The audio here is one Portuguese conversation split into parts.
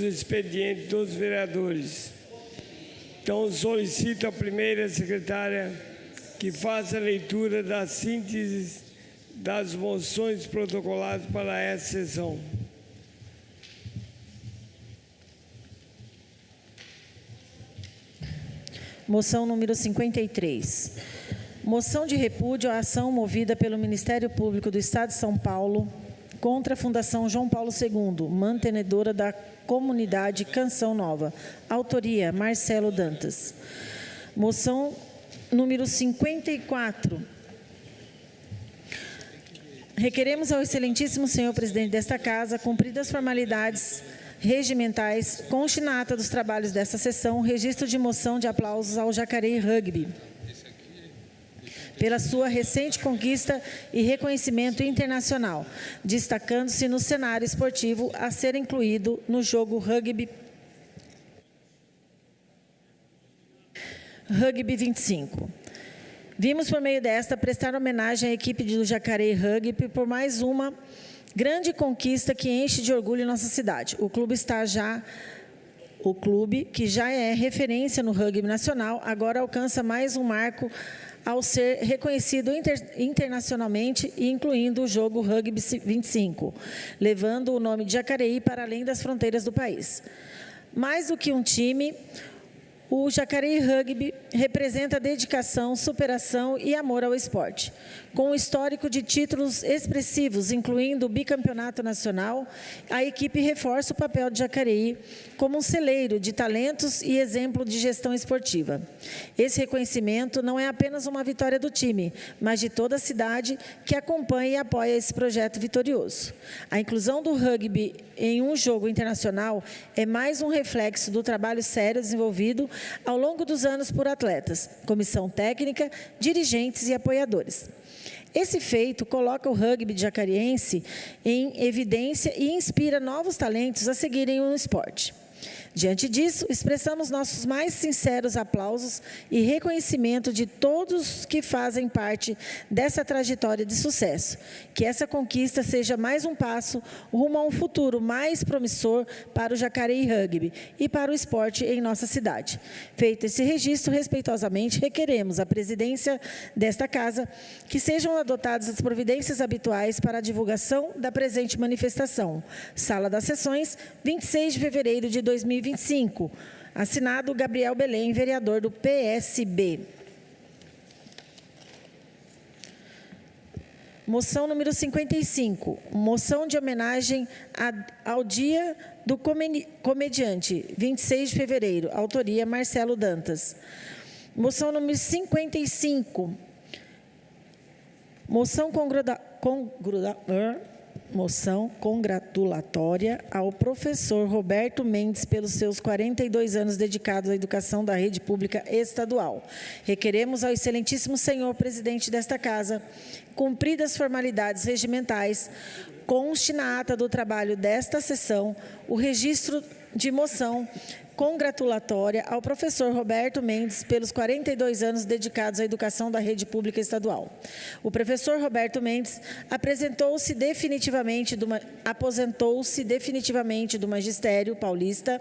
expediente dos vereadores. Então, solicito à primeira secretária que faça a leitura da síntese das moções protocoladas para essa sessão. Moção número 53. Moção de repúdio à ação movida pelo Ministério Público do Estado de São Paulo contra a Fundação João Paulo II, mantenedora da comunidade Canção Nova. Autoria, Marcelo Dantas. Moção número 54. Requeremos ao excelentíssimo senhor presidente desta Casa, cumpridas as formalidades regimentais, conste na ata dos trabalhos desta sessão, registro de moção de aplausos ao Jacareí Rugby, pela sua recente conquista e reconhecimento internacional, destacando-se no cenário esportivo a ser incluído no jogo Rugby 25. Vimos, por meio desta, prestar homenagem à equipe do Jacareí Rugby por mais uma grande conquista que enche de orgulho nossa cidade. O clube, que já é referência no rugby nacional, agora alcança mais um marco ao ser reconhecido internacionalmente e incluindo o jogo Rugby 25, levando o nome de Jacareí para além das fronteiras do país. Mais do que um time, o Jacareí Rugby representa dedicação, superação e amor ao esporte. Com um histórico de títulos expressivos, incluindo o bicampeonato nacional, a equipe reforça o papel de Jacareí como um celeiro de talentos e exemplo de gestão esportiva. Esse reconhecimento não é apenas uma vitória do time, mas de toda a cidade que acompanha e apoia esse projeto vitorioso. A inclusão do rugby em um jogo internacional é mais um reflexo do trabalho sério desenvolvido ao longo dos anos por atletas, comissão técnica, dirigentes e apoiadores. Esse feito coloca o rugby jacariense em evidência e inspira novos talentos a seguirem o esporte. Diante disso, expressamos nossos mais sinceros aplausos e reconhecimento de todos que fazem parte dessa trajetória de sucesso. Que essa conquista seja mais um passo rumo a um futuro mais promissor para o Jacareí Rugby e para o esporte em nossa cidade. Feito esse registro, respeitosamente, requeremos à presidência desta Casa que sejam adotadas as providências habituais para a divulgação da presente manifestação. Sala das Sessões, 26 de fevereiro de 2025. Assinado Gabriel Belém, vereador do PSB. Moção número 55. Moção de homenagem ao Dia do Comediante, 26 de fevereiro. Autoria, Marcelo Dantas. Moção número 55. Moção congratulatória ao professor Roberto Mendes pelos seus 42 anos dedicados à educação da rede pública estadual. Requeremos ao excelentíssimo senhor presidente desta Casa, cumpridas as formalidades regimentais, conste na ata do trabalho desta sessão o registro de moção congratulatória ao professor Roberto Mendes pelos 42 anos dedicados à educação da rede pública estadual. O professor Roberto Mendes aposentou-se definitivamente do magistério paulista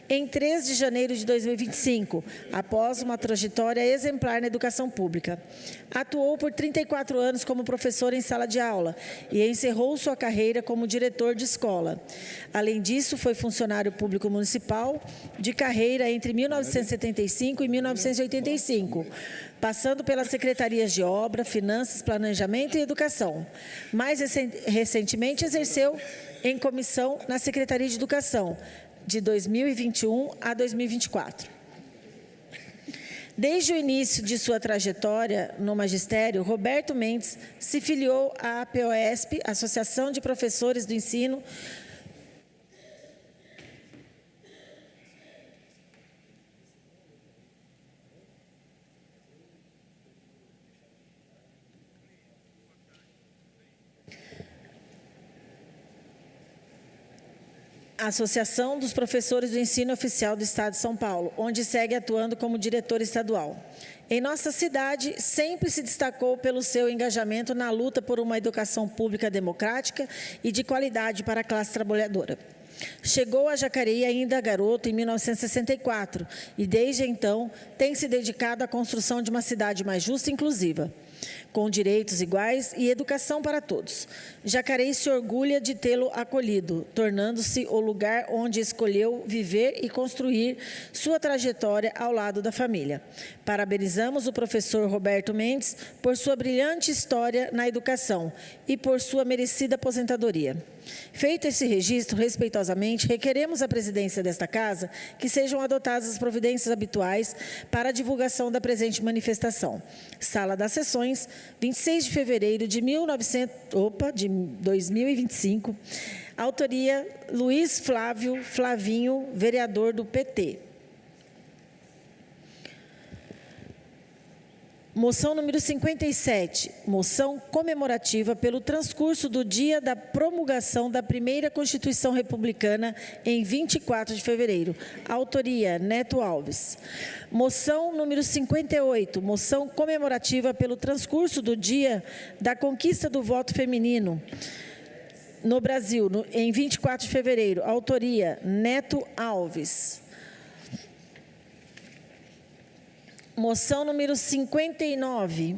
em 3 de janeiro de 2025, após uma trajetória exemplar na educação pública. Atuou por 34 anos como professor em sala de aula e encerrou sua carreira como diretor de escola. Além disso, foi funcionário público municipal de carreira entre 1975 e 1985, passando pelas secretarias de Obra, Finanças, Planejamento e Educação. Mais recentemente, exerceu em comissão na Secretaria de Educação, de 2021 a 2024. Desde o início de sua trajetória no magistério, Roberto Mendes se filiou à APOESP, Associação de Professores do Ensino, Associação dos Professores do Ensino Oficial do Estado de São Paulo, onde segue atuando como diretor estadual. Em nossa cidade, sempre se destacou pelo seu engajamento na luta por uma educação pública democrática e de qualidade para a classe trabalhadora. Chegou a Jacareí ainda garoto em 1964 e, desde então, tem se dedicado à construção de uma cidade mais justa e inclusiva, com direitos iguais e educação para todos. Jacareí se orgulha de tê-lo acolhido, tornando-se o lugar onde escolheu viver e construir sua trajetória ao lado da família. Parabenizamos o professor Roberto Mendes por sua brilhante história na educação e por sua merecida aposentadoria. Feito esse registro, respeitosamente, requeremos à presidência desta Casa que sejam adotadas as providências habituais para a divulgação da presente manifestação. Sala das Sessões, 26 de fevereiro de 2025. Autoria, Luiz Flávio Flavinho, vereador do PT. Moção número 57, moção comemorativa pelo transcurso do dia da promulgação da primeira Constituição Republicana em 24 de fevereiro. Autoria, Neto Alves. Moção número 58, moção comemorativa pelo transcurso do dia da conquista do voto feminino no Brasil, em 24 de fevereiro. Autoria, Neto Alves. Moção número 59.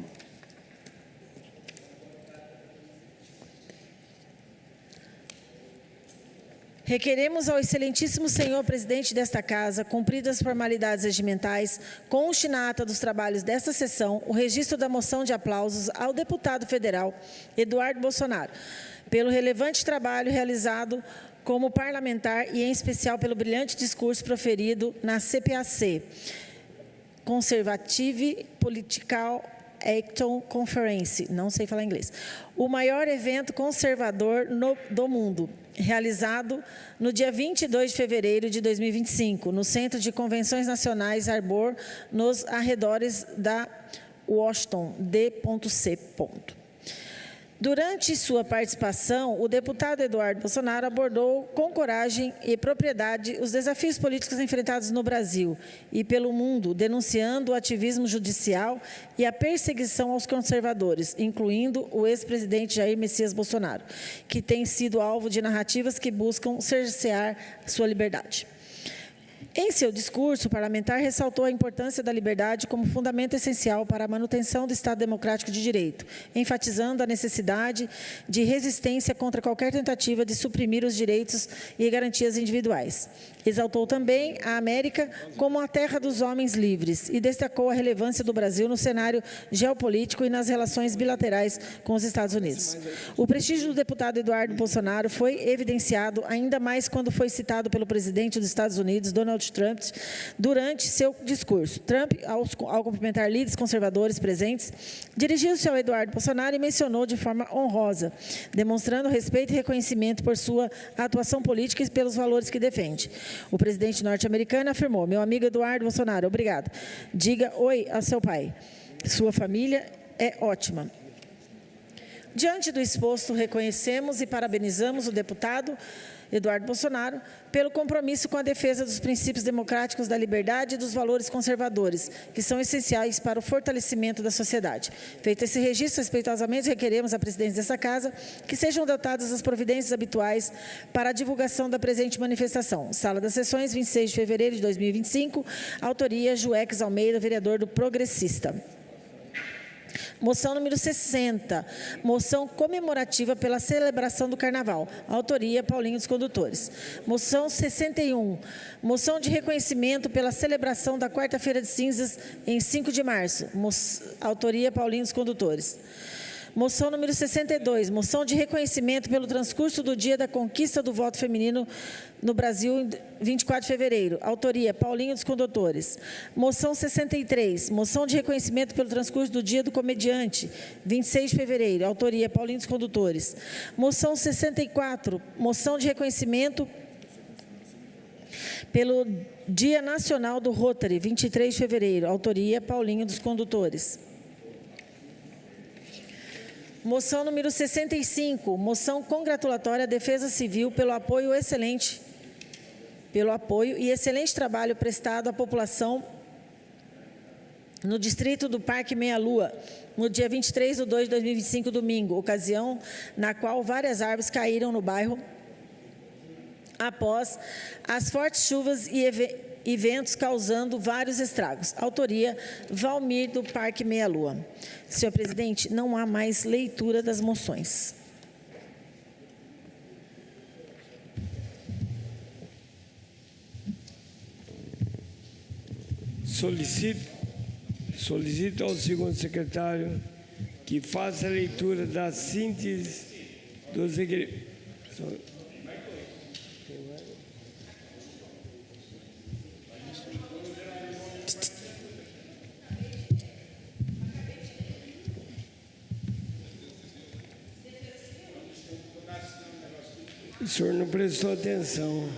Requeremos ao excelentíssimo senhor presidente desta Casa, cumpridas as formalidades regimentais, conste na ata dos trabalhos desta sessão o registro da moção de aplausos ao deputado federal Eduardo Bolsonaro, pelo relevante trabalho realizado como parlamentar e, em especial, pelo brilhante discurso proferido na CPAC, Conservative Political Action Conference, não sei falar inglês, o maior evento conservador do mundo, realizado no dia 22 de fevereiro de 2025, no Centro de Convenções Nacionais Arbor, nos arredores da Washington, D.C. Durante sua participação, o deputado Eduardo Bolsonaro abordou com coragem e propriedade os desafios políticos enfrentados no Brasil e pelo mundo, denunciando o ativismo judicial e a perseguição aos conservadores, incluindo o ex-presidente Jair Messias Bolsonaro, que tem sido alvo de narrativas que buscam cercear sua liberdade. Em seu discurso, o parlamentar ressaltou a importância da liberdade como fundamento essencial para a manutenção do Estado democrático de direito, enfatizando a necessidade de resistência contra qualquer tentativa de suprimir os direitos e garantias individuais. Exaltou também a América como a terra dos homens livres e destacou a relevância do Brasil no cenário geopolítico e nas relações bilaterais com os Estados Unidos. O prestígio do deputado Eduardo Bolsonaro foi evidenciado ainda mais quando foi citado pelo presidente dos Estados Unidos, Donald Trump, durante seu discurso. Trump, ao cumprimentar líderes conservadores presentes, dirigiu-se ao Eduardo Bolsonaro e mencionou de forma honrosa, demonstrando respeito e reconhecimento por sua atuação política e pelos valores que defende. O presidente norte-americano afirmou: meu amigo Eduardo Bolsonaro, obrigado. Diga oi ao seu pai. Sua família é ótima. Diante do exposto, reconhecemos e parabenizamos o deputado Eduardo Bolsonaro pelo compromisso com a defesa dos princípios democráticos da liberdade e dos valores conservadores, que são essenciais para o fortalecimento da sociedade. Feito esse registro, respeitosamente, requeremos à presidência dessa Casa que sejam adotadas as providências habituais para a divulgação da presente manifestação. Sala das Sessões, 26 de fevereiro de 2025, autoria Jueques Almeida, vereador do Progressista. Moção número 60, moção comemorativa pela celebração do Carnaval. Autoria, Paulinho dos Condutores. Moção 61, moção de reconhecimento pela celebração da Quarta-feira de Cinzas em 5 de março. Autoria, Paulinho dos Condutores. Moção número 62, moção de reconhecimento pelo transcurso do dia da conquista do voto feminino no Brasil, 24 de fevereiro. Autoria, Paulinho dos Condutores. Moção 63, moção de reconhecimento pelo transcurso do dia do comediante, 26 de fevereiro. Autoria, Paulinho dos Condutores. Moção 64, moção de reconhecimento pelo Dia Nacional do Rotary, 23 de fevereiro. Autoria, Paulinho dos Condutores. Moção número 65, moção congratulatória à Defesa Civil pelo apoio e excelente trabalho prestado à população no distrito do Parque Meia Lua, no dia 23 de 2 de 2025, domingo, ocasião na qual várias árvores caíram no bairro após as fortes chuvas e ventos causando vários estragos. Autoria, Valmir, do Parque Meia Lua. Senhor presidente, não há mais leitura das moções. Solicito ao segundo secretário que faça a leitura da síntese dos requerimentos. O senhor não prestou atenção.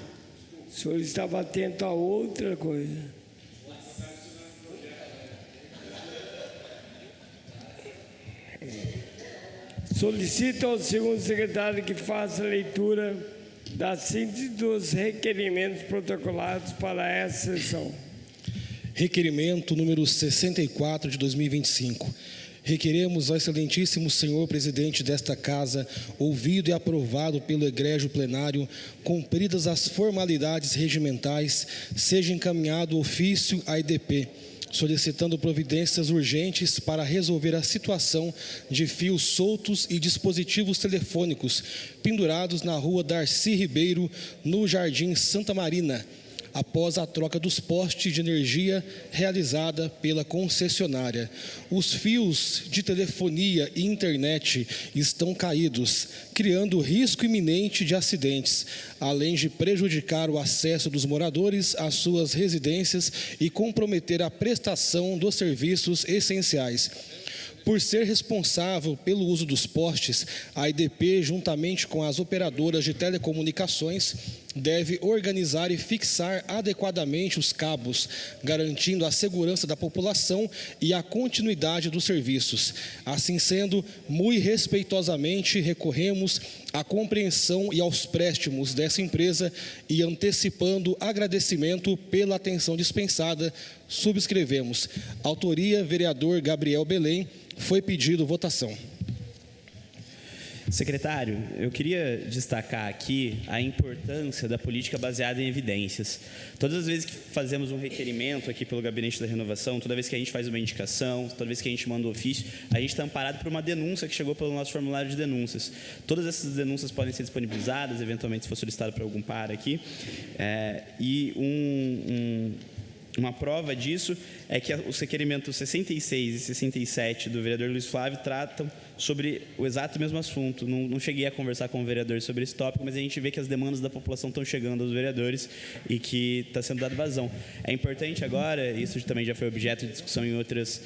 O senhor estava atento a outra coisa. Solicito ao segundo secretário que faça a leitura da síntese dos requerimentos protocolados para essa sessão. Requerimento número 64 de 2025. Requeremos ao excelentíssimo senhor presidente desta Casa, ouvido e aprovado pelo egrégio plenário, cumpridas as formalidades regimentais, seja encaminhado ofício à IDP, solicitando providências urgentes para resolver a situação de fios soltos e dispositivos telefônicos pendurados na rua Darcy Ribeiro, no Jardim Santa Marina, após a troca dos postes de energia realizada pela concessionária. Os fios de telefonia e internet estão caídos, criando risco iminente de acidentes, além de prejudicar o acesso dos moradores às suas residências e comprometer a prestação dos serviços essenciais. Por ser responsável pelo uso dos postes, a IDP, juntamente com as operadoras de telecomunicações, deve organizar e fixar adequadamente os cabos, garantindo a segurança da população e a continuidade dos serviços. Assim sendo, muito respeitosamente recorremos à compreensão e aos préstimos dessa empresa e, antecipando agradecimento pela atenção dispensada, subscrevemos. Autoria, vereador Gabriel Belém. Foi pedido votação. Secretário, eu queria destacar aqui a importância da política baseada em evidências. Todas as vezes que fazemos um requerimento aqui pelo Gabinete da Renovação, toda vez que a gente faz uma indicação, toda vez que a gente manda um ofício, a gente está amparado por uma denúncia que chegou pelo nosso formulário de denúncias. Todas essas denúncias podem ser disponibilizadas, eventualmente se for solicitado por algum par aqui. Uma prova disso é que os requerimentos 66 e 67 do vereador Luiz Flávio tratam sobre o exato mesmo assunto. Não cheguei a conversar com o vereador sobre esse tópico, mas a gente vê que as demandas da população estão chegando aos vereadores e que está sendo dado vazão. É importante agora, isso também já foi objeto de discussão em outras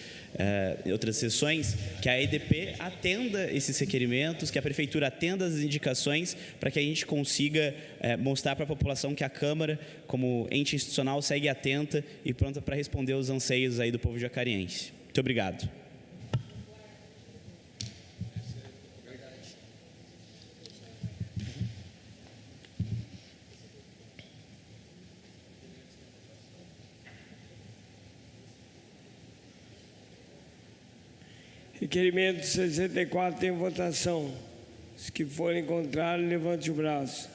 sessões, que a EDP atenda esses requerimentos, que a Prefeitura atenda as indicações para que a gente consiga mostrar para a população que a Câmara, como ente institucional, segue atenta e pronta para responder aos anseios aí do povo jacariense. Muito obrigado. Requerimento 64 em votação. Os que forem contrários, levante o braço.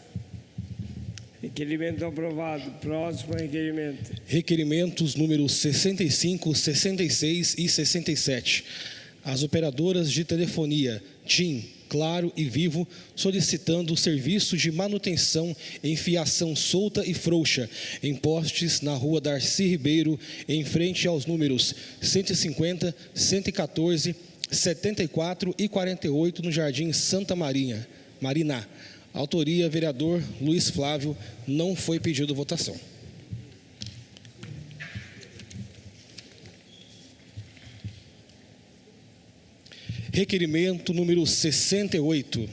Requerimento aprovado. Próximo requerimento. Requerimentos números 65, 66 e 67. As operadoras de telefonia TIM, Claro e Vivo solicitando o serviço de manutenção em fiação solta e frouxa em postes na rua Darcy Ribeiro, em frente aos números 150, 114, 74 e 48 no Jardim Santa Marina. Autoria, vereador Luiz Flávio. Não foi pedido votação. Requerimento número 68.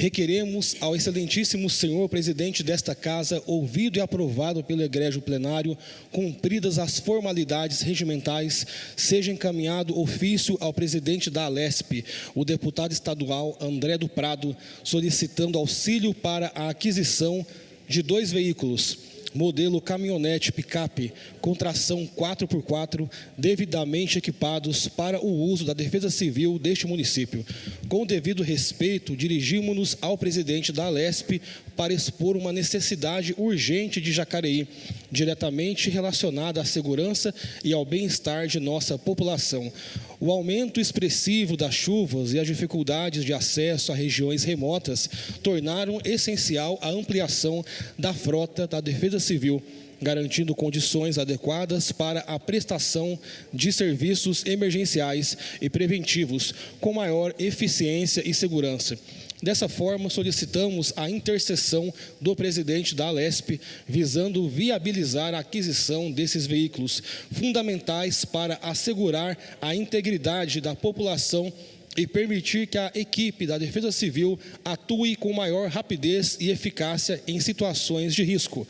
Requeremos ao excelentíssimo senhor presidente desta Casa, ouvido e aprovado pelo egrégio plenário, cumpridas as formalidades regimentais, seja encaminhado ofício ao presidente da Alesp, o deputado estadual André do Prado, solicitando auxílio para a aquisição de 2 veículos, modelo caminhonete picape com tração 4x4, devidamente equipados para o uso da Defesa Civil deste município. Com o devido respeito, dirigimos-nos ao presidente da Alesp para expor uma necessidade urgente de Jacareí, diretamente relacionada à segurança e ao bem-estar de nossa população. O aumento expressivo das chuvas e as dificuldades de acesso a regiões remotas tornaram essencial a ampliação da frota da Defesa Civil, garantindo condições adequadas para a prestação de serviços emergenciais e preventivos com maior eficiência e segurança. Dessa forma, solicitamos a intercessão do presidente da Alesp, visando viabilizar a aquisição desses veículos, fundamentais para assegurar a integridade da população e permitir que a equipe da Defesa Civil atue com maior rapidez e eficácia em situações de risco.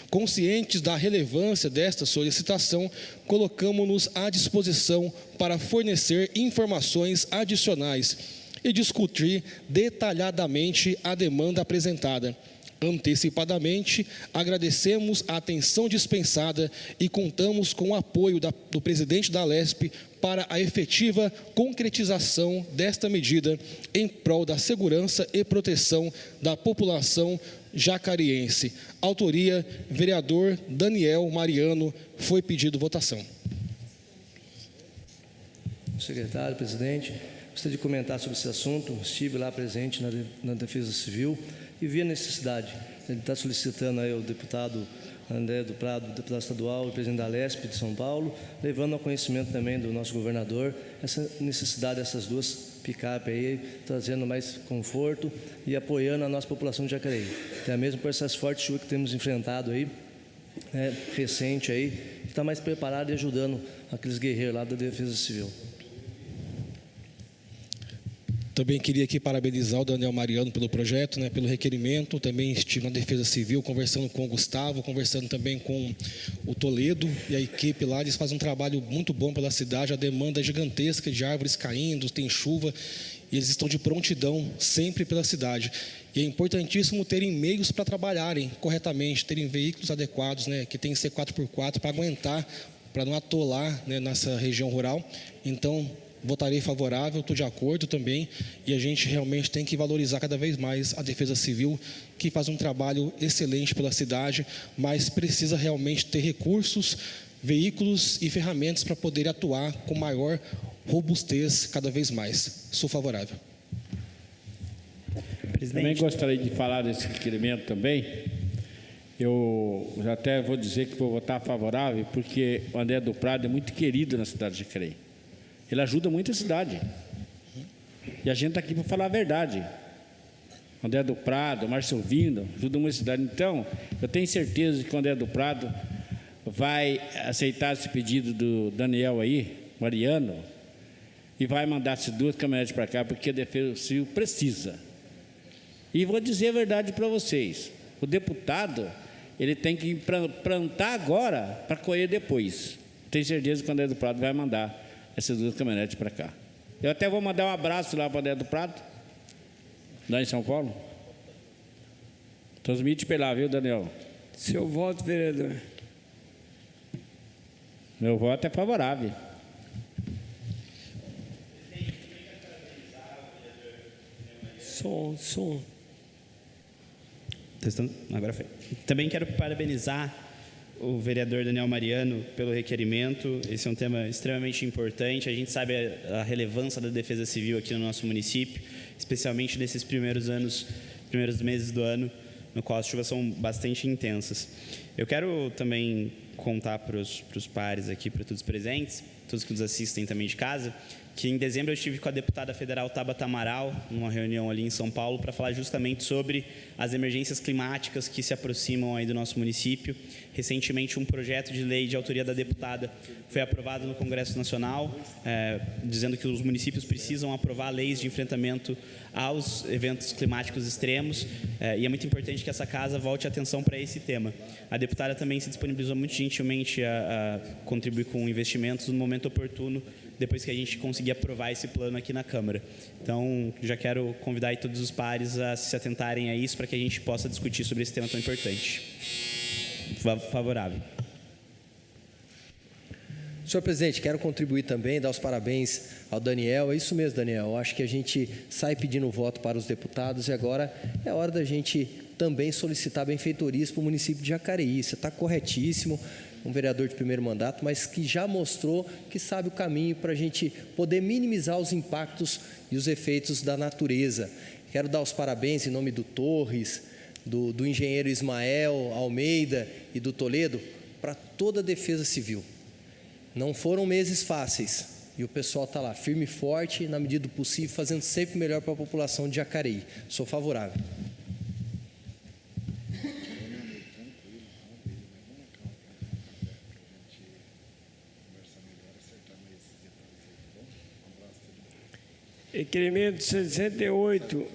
Conscientes da relevância desta solicitação, colocamos-nos à disposição para fornecer informações adicionais e discutir detalhadamente a demanda apresentada. Antecipadamente, agradecemos a atenção dispensada e contamos com o apoio do presidente da Alesp para a efetiva concretização desta medida em prol da segurança e proteção da população jacariense. Autoria, vereador Daniel Mariano. Foi pedido votação. Secretário, presidente, gostaria de comentar sobre esse assunto. Estive lá presente na Defesa Civil e vi a necessidade. Ele está solicitando aí o deputado André do Prado, deputado estadual e presidente da Alesp de São Paulo, levando ao conhecimento também do nosso governador essa necessidade dessas duas picape aí, trazendo mais conforto e apoiando a nossa população de Jacareí. Até mesmo por essas fortes chuvas que temos enfrentado aí, recente aí, está mais preparado e ajudando aqueles guerreiros lá da Defesa Civil. Também queria aqui parabenizar o Daniel Mariano pelo projeto, pelo requerimento. Também estive na Defesa Civil conversando com o Gustavo, conversando também com o Toledo e a equipe lá. Eles fazem um trabalho muito bom pela cidade. A demanda é gigantesca de árvores caindo, tem chuva e eles estão de prontidão sempre pela cidade. E é importantíssimo terem meios para trabalharem corretamente, terem veículos adequados, que tem que ser 4x4 para aguentar, para não atolar nessa região rural. Então, votarei favorável, estou de acordo também, e a gente realmente tem que valorizar cada vez mais a Defesa Civil, que faz um trabalho excelente pela cidade, mas precisa realmente ter recursos, veículos e ferramentas para poder atuar com maior robustez cada vez mais. Sou favorável. Presidente. Também gostaria de falar desse requerimento também. Eu já até vou dizer que vou votar favorável, porque o André do Prado é muito querido na cidade de Jacareí. Ele ajuda muito a cidade. E a gente está aqui para falar a verdade. André do Prado, Márcio Vindo, ajuda muito a cidade. Então, eu tenho certeza que o André do Prado vai aceitar esse pedido do Daniel aí, Mariano, e vai mandar essas duas caminhonetes para cá, porque a Defesa Civil precisa. E vou dizer a verdade para vocês. O deputado, ele tem que plantar agora para colher depois. Tenho certeza que o André do Prado vai mandar essas duas caminhonetes para cá. Eu até vou mandar um abraço lá para o André do Prado, lá em São Paulo. Transmite para lá, viu, Daniel? Seu voto, vereador. Meu voto é favorável. Som. Agora foi. Também quero parabenizar o vereador Daniel Mariano pelo requerimento. Esse é um tema extremamente importante. A gente sabe a relevância da Defesa Civil aqui no nosso município, especialmente nesses primeiros meses do ano, no qual as chuvas são bastante intensas. Eu quero também contar para os pares aqui, para todos os presentes, todos que nos assistem também de casa, que em dezembro eu estive com a deputada federal Tabata Amaral, numa reunião ali em São Paulo, para falar justamente sobre as emergências climáticas que se aproximam aí do nosso município. Recentemente, um projeto de lei de autoria da deputada foi aprovado no Congresso Nacional, dizendo que os municípios precisam aprovar leis de enfrentamento aos eventos climáticos extremos, e é muito importante que essa casa volte atenção para esse tema. A deputada também se disponibilizou muito gentilmente a contribuir com investimentos no momento oportuno, depois que a gente conseguir aprovar esse plano aqui na Câmara. Então, já quero convidar aí todos os pares a se atentarem a isso, para que a gente possa discutir sobre esse tema tão importante. Favorável. Senhor presidente, quero contribuir também, dar os parabéns ao Daniel. É isso mesmo, Daniel. Eu acho que a gente sai pedindo voto para os deputados e agora é hora da gente também solicitar benfeitorias para o município de Jacareí. Você está corretíssimo, um vereador de primeiro mandato, mas que já mostrou que sabe o caminho para a gente poder minimizar os impactos e os efeitos da natureza. Quero dar os parabéns em nome do Torres, do engenheiro Ismael Almeida e do Toledo para toda a Defesa Civil. Não foram meses fáceis e o pessoal está lá firme e forte, na medida do possível, fazendo sempre o melhor para a população de Jacareí. Sou favorável. Requerimento 68,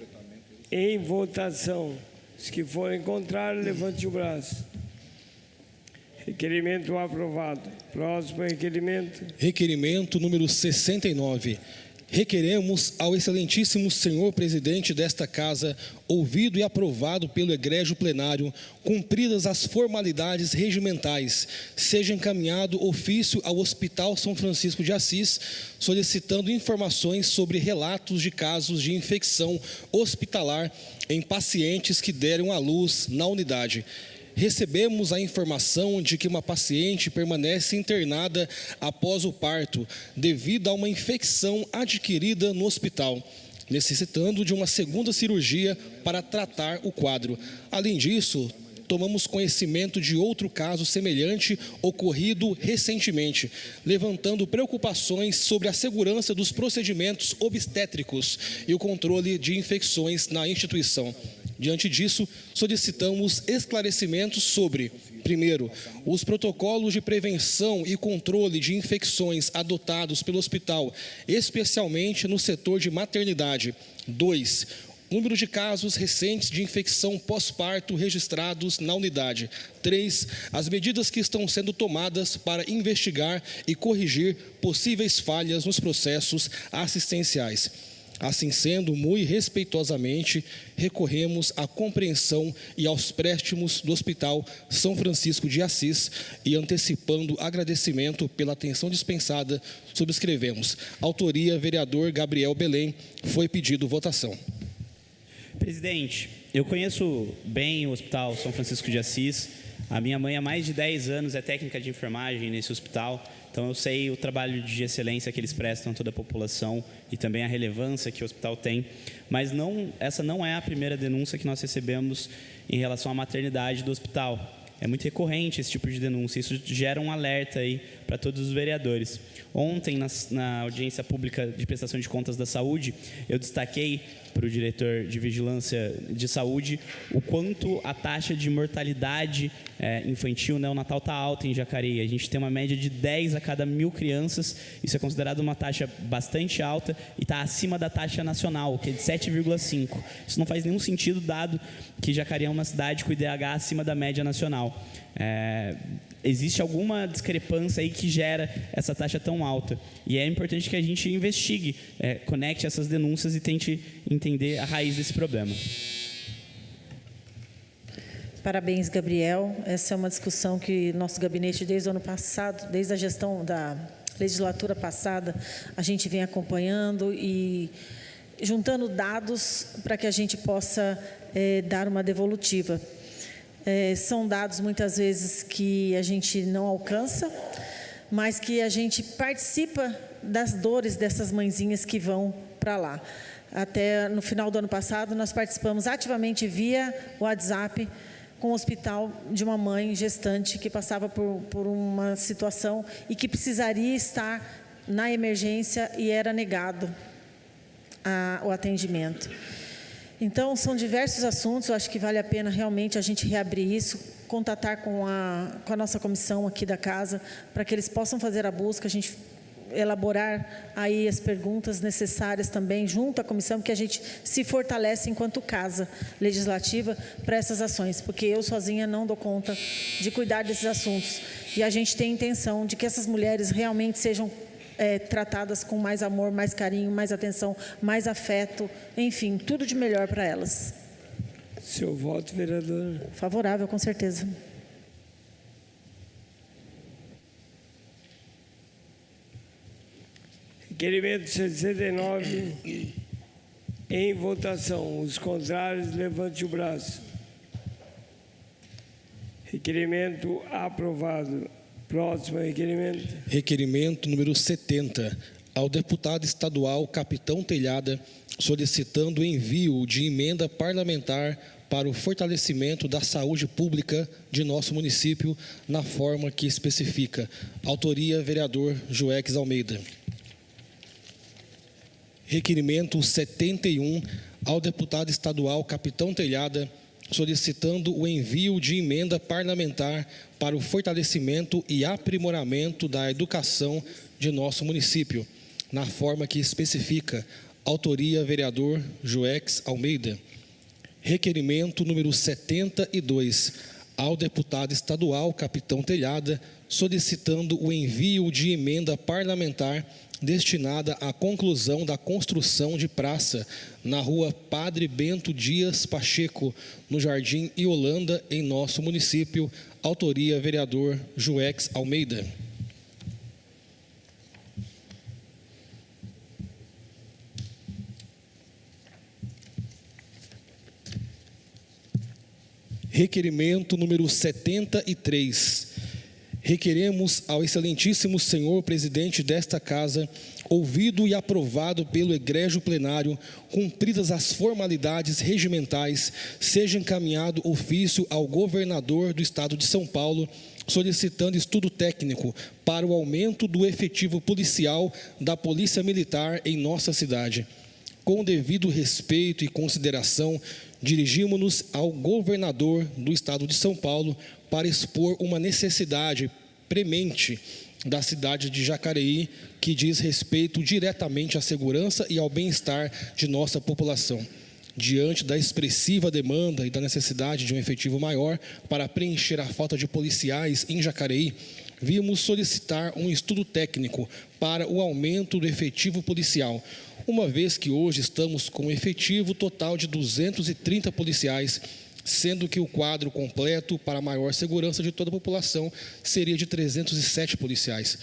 em votação. Os que forem contrários, levante o braço. Requerimento aprovado. Próximo requerimento. Requerimento número 69. Requeremos ao excelentíssimo senhor presidente desta casa, ouvido e aprovado pelo egrégio plenário, cumpridas as formalidades regimentais, seja encaminhado ofício ao Hospital São Francisco de Assis, solicitando informações sobre relatos de casos de infecção hospitalar em pacientes que deram à luz na unidade. Recebemos a informação de que uma paciente permanece internada após o parto, devido a uma infecção adquirida no hospital, necessitando de uma segunda cirurgia para tratar o quadro. Além disso, tomamos conhecimento de outro caso semelhante ocorrido recentemente, levantando preocupações sobre a segurança dos procedimentos obstétricos e o controle de infecções na instituição. Diante disso, solicitamos esclarecimentos sobre, primeiro, os protocolos de prevenção e controle de infecções adotados pelo hospital, especialmente no setor de maternidade. 2, número de casos recentes de infecção pós-parto registrados na unidade. 3, as medidas que estão sendo tomadas para investigar e corrigir possíveis falhas nos processos assistenciais. Assim sendo, muito respeitosamente, recorremos à compreensão e aos préstimos do Hospital São Francisco de Assis e, antecipando agradecimento pela atenção dispensada, subscrevemos. Autoria, vereador Gabriel Belém. Foi pedido votação. Presidente, eu conheço bem o Hospital São Francisco de Assis. A minha mãe há mais de 10 anos é técnica de enfermagem nesse hospital. Então, eu sei o trabalho de excelência que eles prestam a toda a população e também a relevância que o hospital tem. Mas essa não é a primeira denúncia que nós recebemos em relação à maternidade do hospital. É muito recorrente esse tipo de denúncia. Isso gera um alerta aí para todos os vereadores. Ontem, na audiência pública de prestação de contas da saúde, eu destaquei para o diretor de vigilância de saúde o quanto a taxa de mortalidade infantil neonatal está alta em Jacareí. A gente tem uma média de 10 a cada 1.000 crianças. Isso é considerado uma taxa bastante alta e está acima da taxa nacional, que é de 7,5. Isso não faz nenhum sentido, dado que Jacareí é uma cidade com IDH acima da média nacional. Existe alguma discrepância aí que gera essa taxa tão alta. E é importante que a gente investigue, conecte essas denúncias e tente entender a raiz desse problema. Parabéns, Gabriel. Essa é uma discussão que nosso gabinete, desde o ano passado, desde a gestão da legislatura passada, a gente vem acompanhando e juntando dados para que a gente possa dar uma devolutiva. São dados, muitas vezes, que a gente não alcança, mas que a gente participa das dores dessas mãezinhas que vão para lá. Até no final do ano passado, nós participamos ativamente via WhatsApp com o hospital de uma mãe gestante que passava por uma situação e que precisaria estar na emergência e era negado o atendimento. Então, são diversos assuntos, eu acho que vale a pena realmente a gente reabrir isso, contatar com a nossa comissão aqui da casa, para que eles possam fazer a busca, a gente elaborar aí as perguntas necessárias também, junto à comissão, que a gente se fortalece enquanto casa legislativa para essas ações, porque eu sozinha não dou conta de cuidar desses assuntos. E a gente tem a intenção de que essas mulheres realmente sejam tratadas com mais amor, mais carinho, mais atenção, mais afeto, enfim, tudo de melhor para elas. Seu voto, vereador. Favorável, com certeza. Requerimento 69, em votação. Os contrários, levante o braço. Requerimento aprovado. Próximo requerimento. Requerimento número 70, ao deputado estadual Capitão Telhada, solicitando o envio de emenda parlamentar para o fortalecimento da saúde pública de nosso município, na forma que especifica. Autoria, vereador Joex Almeida. Requerimento 71, ao deputado estadual Capitão Telhada, solicitando o envio de emenda parlamentar para o fortalecimento e aprimoramento da educação de nosso município, na forma que especifica. Autoria, vereador Joex Almeida. Requerimento número 72, ao deputado estadual Capitão Telhada, solicitando o envio de emenda parlamentar destinada à conclusão da construção de praça na rua Padre Bento Dias Pacheco, no Jardim Iolanda, em nosso município. Autoria, vereador Joex Almeida. Requerimento número 73. Requeremos ao excelentíssimo senhor presidente desta casa, ouvido e aprovado pelo egrégio plenário, cumpridas as formalidades regimentais, seja encaminhado ofício ao governador do estado de São Paulo, solicitando estudo técnico para o aumento do efetivo policial da Polícia Militar em nossa cidade. Com devido respeito e consideração, dirigimos-nos ao governador do estado de São Paulo para expor uma necessidade premente da cidade de Jacareí, que diz respeito diretamente à segurança e ao bem-estar de nossa população. Diante da expressiva demanda e da necessidade de um efetivo maior para preencher a falta de policiais em Jacareí, vimos solicitar um estudo técnico para o aumento do efetivo policial, uma vez que hoje estamos com um efetivo total de 230 policiais, sendo que o quadro completo para a maior segurança de toda a população seria de 307 policiais.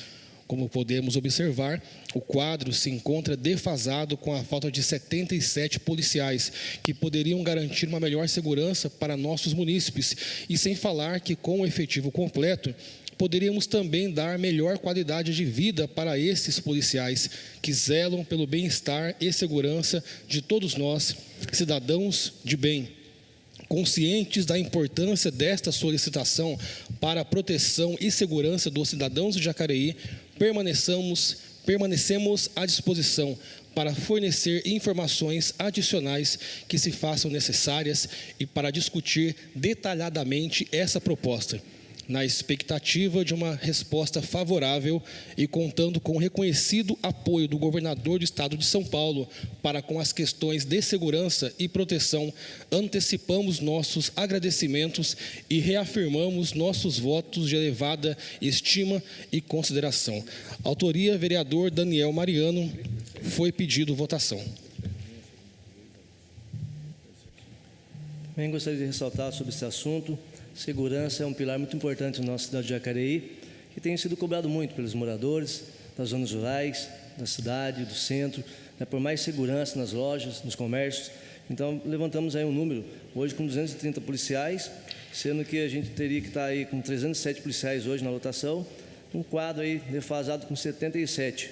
Como podemos observar, o quadro se encontra defasado com a falta de 77 policiais, que poderiam garantir uma melhor segurança para nossos munícipes, e sem falar que com o efetivo completo, poderíamos também dar melhor qualidade de vida para esses policiais que zelam pelo bem-estar e segurança de todos nós, cidadãos de bem. Conscientes da importância desta solicitação para a proteção e segurança dos cidadãos de Jacareí, permanecemos à disposição para fornecer informações adicionais que se façam necessárias e para discutir detalhadamente essa proposta, na expectativa de uma resposta favorável e contando com o reconhecido apoio do governador do estado de São Paulo para com as questões de segurança e proteção, antecipamos nossos agradecimentos e reafirmamos nossos votos de elevada estima e consideração. Autoria, vereador Daniel Mariano. Foi pedido votação. Também gostaria de ressaltar sobre esse assunto. Segurança é um pilar muito importante na nossa cidade de Jacareí, que tem sido cobrado muito pelos moradores das zonas rurais, da cidade, do centro, por mais segurança nas lojas, nos comércios. Então, levantamos aí um número, hoje com 230 policiais, sendo que a gente teria que estar aí com 307 policiais hoje na lotação, um quadro aí defasado com 77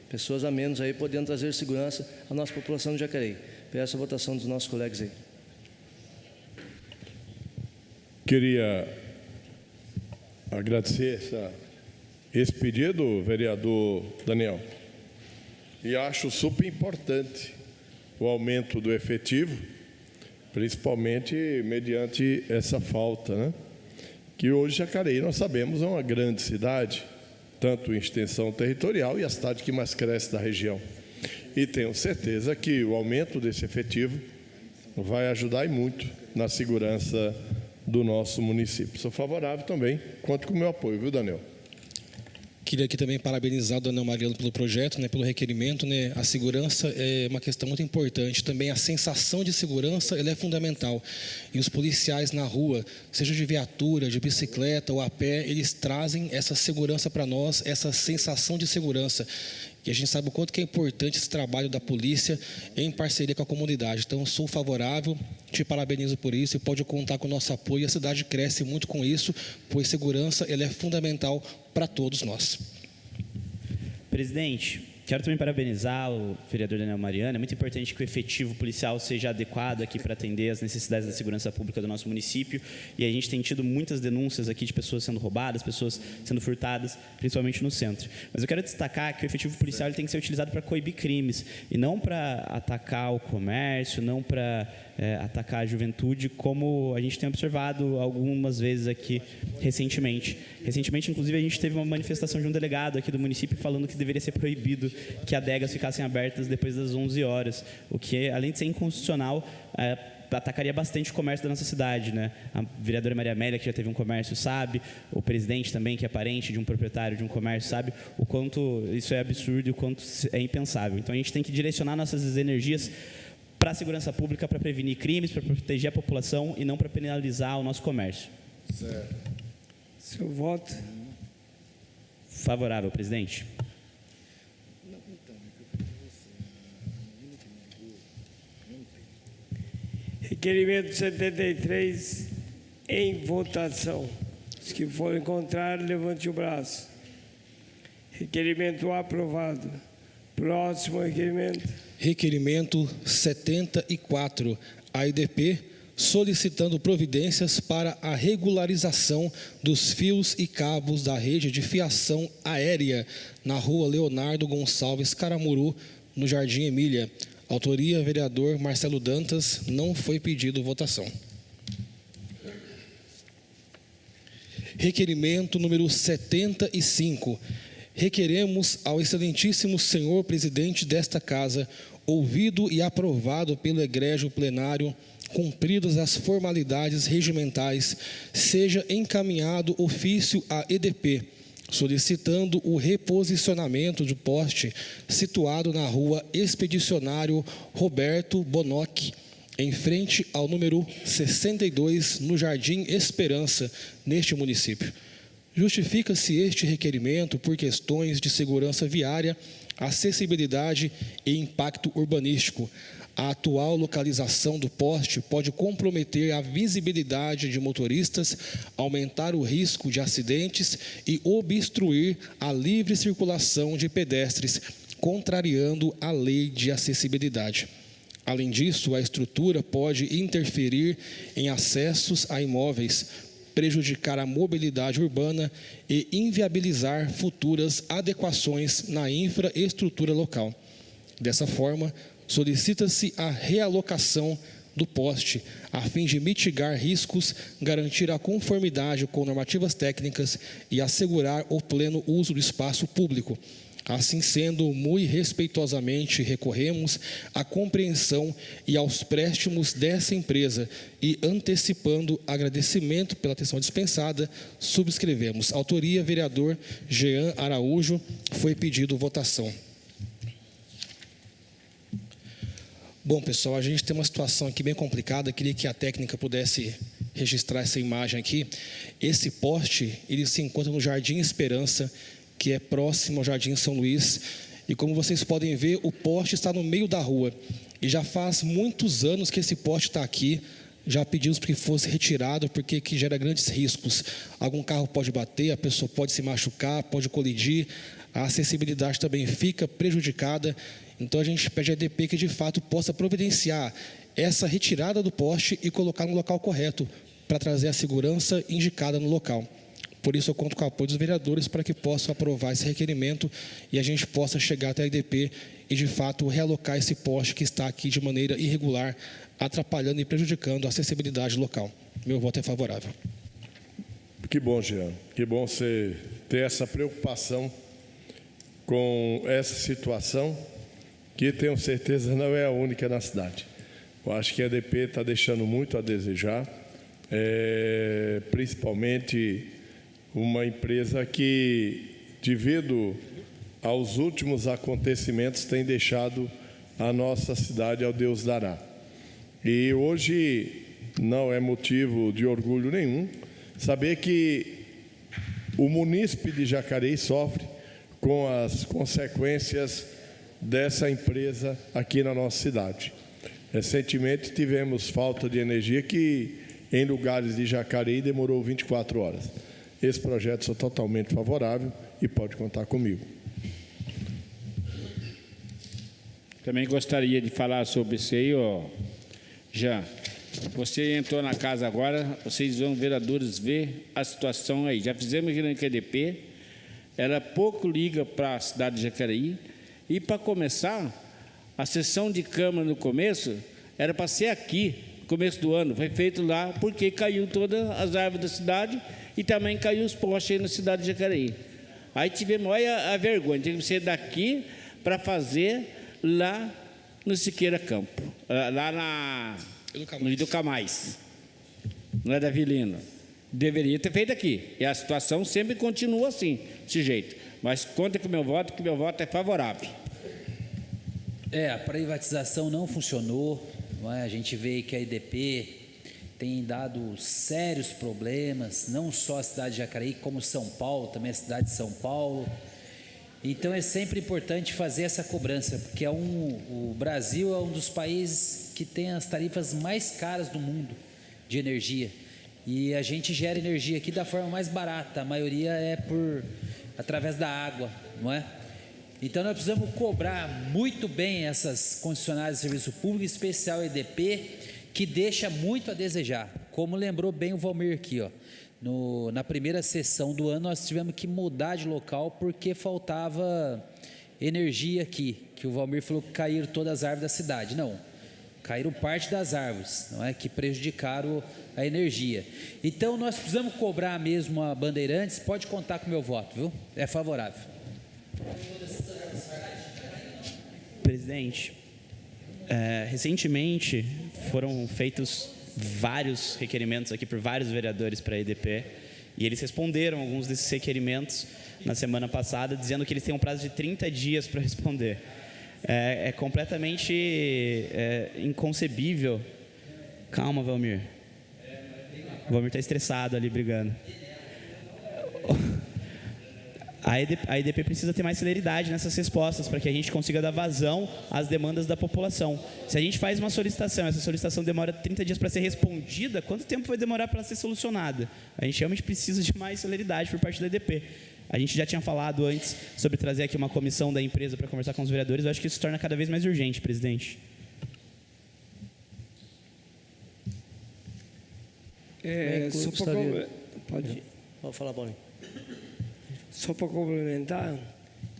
pessoas a menos aí, podendo trazer segurança à nossa população de Jacareí. Peço a votação dos nossos colegas aí. Queria agradecer esse pedido, vereador Daniel, e acho super importante o aumento do efetivo, principalmente mediante essa falta, né? Que hoje Jacareí, nós sabemos, é uma grande cidade, tanto em extensão territorial e a cidade que mais cresce da região. E tenho certeza que o aumento desse efetivo vai ajudar e muito na segurança do nosso município. Sou favorável também, conto com o meu apoio, viu, Daniel? Queria aqui também parabenizar o Daniel Mariano pelo projeto, pelo requerimento. A segurança é uma questão muito importante. Também a sensação de segurança ela é fundamental. E os policiais na rua, seja de viatura, de bicicleta ou a pé, eles trazem essa segurança para nós, essa sensação de segurança. E a gente sabe o quanto que é importante esse trabalho da polícia em parceria com a comunidade. Então, eu sou favorável, te parabenizo por isso e pode contar com o nosso apoio. A cidade cresce muito com isso, pois segurança ela é fundamental para todos nós. Presidente, quero também parabenizar o vereador Daniel Mariano. É muito importante que o efetivo policial seja adequado aqui para atender as necessidades da segurança pública do nosso município. E a gente tem tido muitas denúncias aqui de pessoas sendo roubadas, pessoas sendo furtadas, principalmente no centro. Mas eu quero destacar que o efetivo policial ele tem que ser utilizado para coibir crimes e não para atacar o comércio, não para atacar a juventude, como a gente tem observado algumas vezes aqui recentemente. Recentemente, inclusive, a gente teve uma manifestação de um delegado aqui do município falando que deveria ser proibido que adegas ficassem abertas depois das 11 horas, o que, além de ser inconstitucional, atacaria bastante o comércio da nossa cidade, né? A vereadora Maria Amélia, que já teve um comércio, sabe, o presidente também, que é parente de um proprietário de um comércio, sabe o quanto isso é absurdo e o quanto é impensável. Então, a gente tem que direcionar nossas energias para a segurança pública, para prevenir crimes, para proteger a população e não para penalizar o nosso comércio. Certo. Seu voto. Favorável, presidente. Requerimento 73 em votação. Os que forem contrários, levante o braço. Requerimento aprovado. Próximo requerimento. Requerimento 74, a EDP, solicitando providências para a regularização dos fios e cabos da rede de fiação aérea na rua Leonardo Gonçalves Caramuru, no Jardim Emília. Autoria, vereador Marcelo Dantas. Não foi pedido votação. Requerimento número 75. Requeremos ao excelentíssimo senhor presidente desta casa, ouvido e aprovado pelo egrégio plenário, cumpridas as formalidades regimentais, seja encaminhado ofício à EDP, solicitando o reposicionamento do poste situado na rua Expedicionário Roberto Bonoc, em frente ao número 62, no Jardim Esperança, neste município. Justifica-se este requerimento por questões de segurança viária, acessibilidade e impacto urbanístico. A atual localização do poste pode comprometer a visibilidade de motoristas, aumentar o risco de acidentes e obstruir a livre circulação de pedestres, contrariando a lei de acessibilidade. Além disso, a estrutura pode interferir em acessos a imóveis, prejudicar a mobilidade urbana e inviabilizar futuras adequações na infraestrutura local. Dessa forma, solicita-se a realocação do poste, a fim de mitigar riscos, garantir a conformidade com normativas técnicas e assegurar o pleno uso do espaço público. Assim sendo, muito respeitosamente recorremos à compreensão e aos préstimos dessa empresa e, antecipando agradecimento pela atenção dispensada, subscrevemos. Autoria, vereador Jean Araújo. Foi pedido votação. Bom, pessoal, a gente tem uma situação aqui bem complicada. Queria que a técnica pudesse registrar essa imagem aqui. Esse poste, ele se encontra no Jardim Esperança, que é próximo ao Jardim São Luís. E como vocês podem ver, o poste está no meio da rua. E já faz muitos anos que esse poste está aqui. Já pedimos para que fosse retirado, porque que gera grandes riscos. Algum carro pode bater, a pessoa pode se machucar, pode colidir. A acessibilidade também fica prejudicada. Então, a gente pede à EDP que, de fato, possa providenciar essa retirada do poste e colocar no local correto, para trazer a segurança indicada no local. Por isso, eu conto com o apoio dos vereadores para que possam aprovar esse requerimento e a gente possa chegar até a EDP e, de fato, realocar esse poste que está aqui de maneira irregular, atrapalhando e prejudicando a acessibilidade local. Meu voto é favorável. Que bom, Jean. Que bom você ter essa preocupação com essa situação, que tenho certeza não é a única na cidade. Eu acho que a EDP está deixando muito a desejar, principalmente uma empresa que, devido aos últimos acontecimentos, tem deixado a nossa cidade ao Deus dará. E hoje não é motivo de orgulho nenhum saber que o munícipe de Jacareí sofre com as consequências dessa empresa aqui na nossa cidade. Recentemente tivemos falta de energia que em lugares de Jacareí demorou 24 horas. Esse projeto sou totalmente favorável e pode contar comigo. Também gostaria de falar sobre isso aí, ó. Jean, você entrou na casa agora, vocês vão, vereadores, ver a situação aí. Já fizemos aqui na QDP, ela pouco liga para a cidade de Jacareí. E para começar, a sessão de Câmara no começo era para ser aqui, no começo do ano. Foi feito lá porque caiu todas as árvores da cidade e também caiu os postes aí na cidade de Jacareí. Aí tivemos, olha a vergonha, tem que ser daqui para fazer lá no Siqueira Campo, lá no Educamais, não é da Avilino. Deveria ter feito aqui. E a situação sempre continua assim, desse jeito. Mas conta com o meu voto, que meu voto é favorável. A privatização não funcionou. Não é? A gente vê que a EDP tem dado sérios problemas, não só a cidade de Jacareí, como São Paulo, também a cidade de São Paulo. Então é sempre importante fazer essa cobrança, porque o Brasil é um dos países que tem as tarifas mais caras do mundo de energia. E a gente gera energia aqui da forma mais barata, a maioria é através da água, não é? Então nós precisamos cobrar muito bem essas concessionárias de serviço público, em especial a EDP, que deixa muito a desejar. Como lembrou bem o Valmir aqui, ó. Na primeira sessão do ano nós tivemos que mudar de local porque faltava energia aqui, que o Valmir falou que caíram todas as árvores da cidade. Não, caíram parte das árvores, não é, que prejudicaram a energia. Então nós precisamos cobrar mesmo a Bandeirantes, pode contar com o meu voto, viu? É favorável. Presidente, recentemente foram feitos vários requerimentos aqui por vários vereadores para a EDP e eles responderam alguns desses requerimentos na semana passada, dizendo que eles têm um prazo de 30 dias para responder. É completamente inconcebível. Calma, Valmir. O Valmir está estressado ali, brigando. A EDP precisa ter mais celeridade nessas respostas para que a gente consiga dar vazão às demandas da população. Se a gente faz uma solicitação, essa solicitação demora 30 dias para ser respondida, quanto tempo vai demorar para ser solucionada? A gente realmente precisa de mais celeridade por parte da EDP. A gente já tinha falado antes sobre trazer aqui uma comissão da empresa para conversar com os vereadores. Eu acho que isso se torna cada vez mais urgente, presidente. Pode falar, Paulinho. Só para complementar,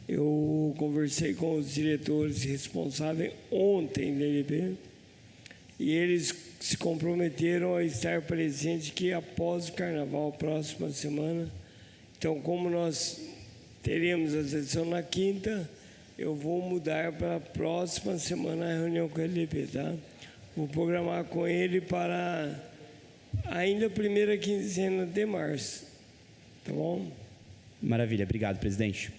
eu conversei com os diretores responsáveis ontem da EDP e eles se comprometeram a estar presentes aqui após o Carnaval, próxima semana. Então, como nós teremos a sessão na quinta, eu vou mudar para a próxima semana a reunião com a EDP, tá? Vou programar com ele para ainda a primeira quinzena de março, tá bom? Maravilha, obrigado, presidente.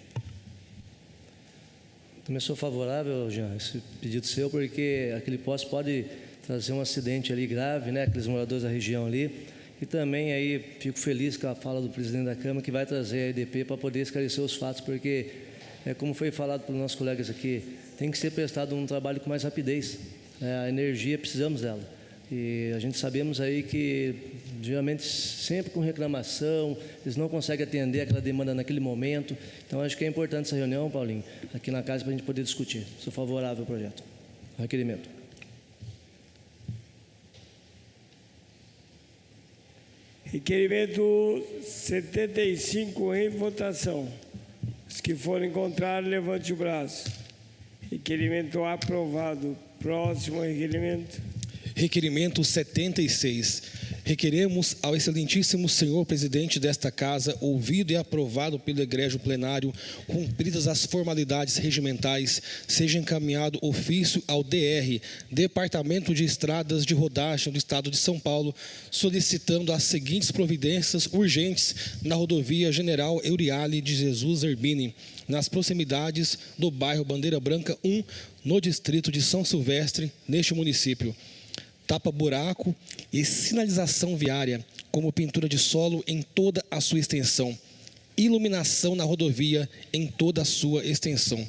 Também sou favorável, Jean, a esse pedido seu, porque aquele poste pode trazer um acidente ali grave, né? Aqueles moradores da região ali. E também aí fico feliz com a fala do presidente da Câmara, que vai trazer a EDP para poder esclarecer os fatos, porque, como foi falado pelos nossos colegas aqui, tem que ser prestado um trabalho com mais rapidez. A energia, precisamos dela. E a gente sabemos aí que, geralmente, sempre com reclamação, eles não conseguem atender aquela demanda naquele momento. Então, acho que é importante essa reunião, Paulinho, aqui na casa, para a gente poder discutir. Sou favorável ao projeto, ao requerimento. Requerimento 75 em votação. Os que forem contrários, levante o braço. Requerimento aprovado. Próximo requerimento. Requerimento 76. Requeremos ao excelentíssimo senhor presidente desta casa, ouvido e aprovado pelo egrégio plenário, cumpridas as formalidades regimentais, seja encaminhado ofício ao DR, Departamento de Estradas de Rodagem do Estado de São Paulo, solicitando as seguintes providências urgentes na rodovia General Euriale de Jesus Zerbini, nas proximidades do bairro Bandeira Branca 1, no distrito de São Silvestre, neste município. Tapa-buraco e sinalização viária, como pintura de solo em toda a sua extensão. iluminação na rodovia em toda a sua extensão.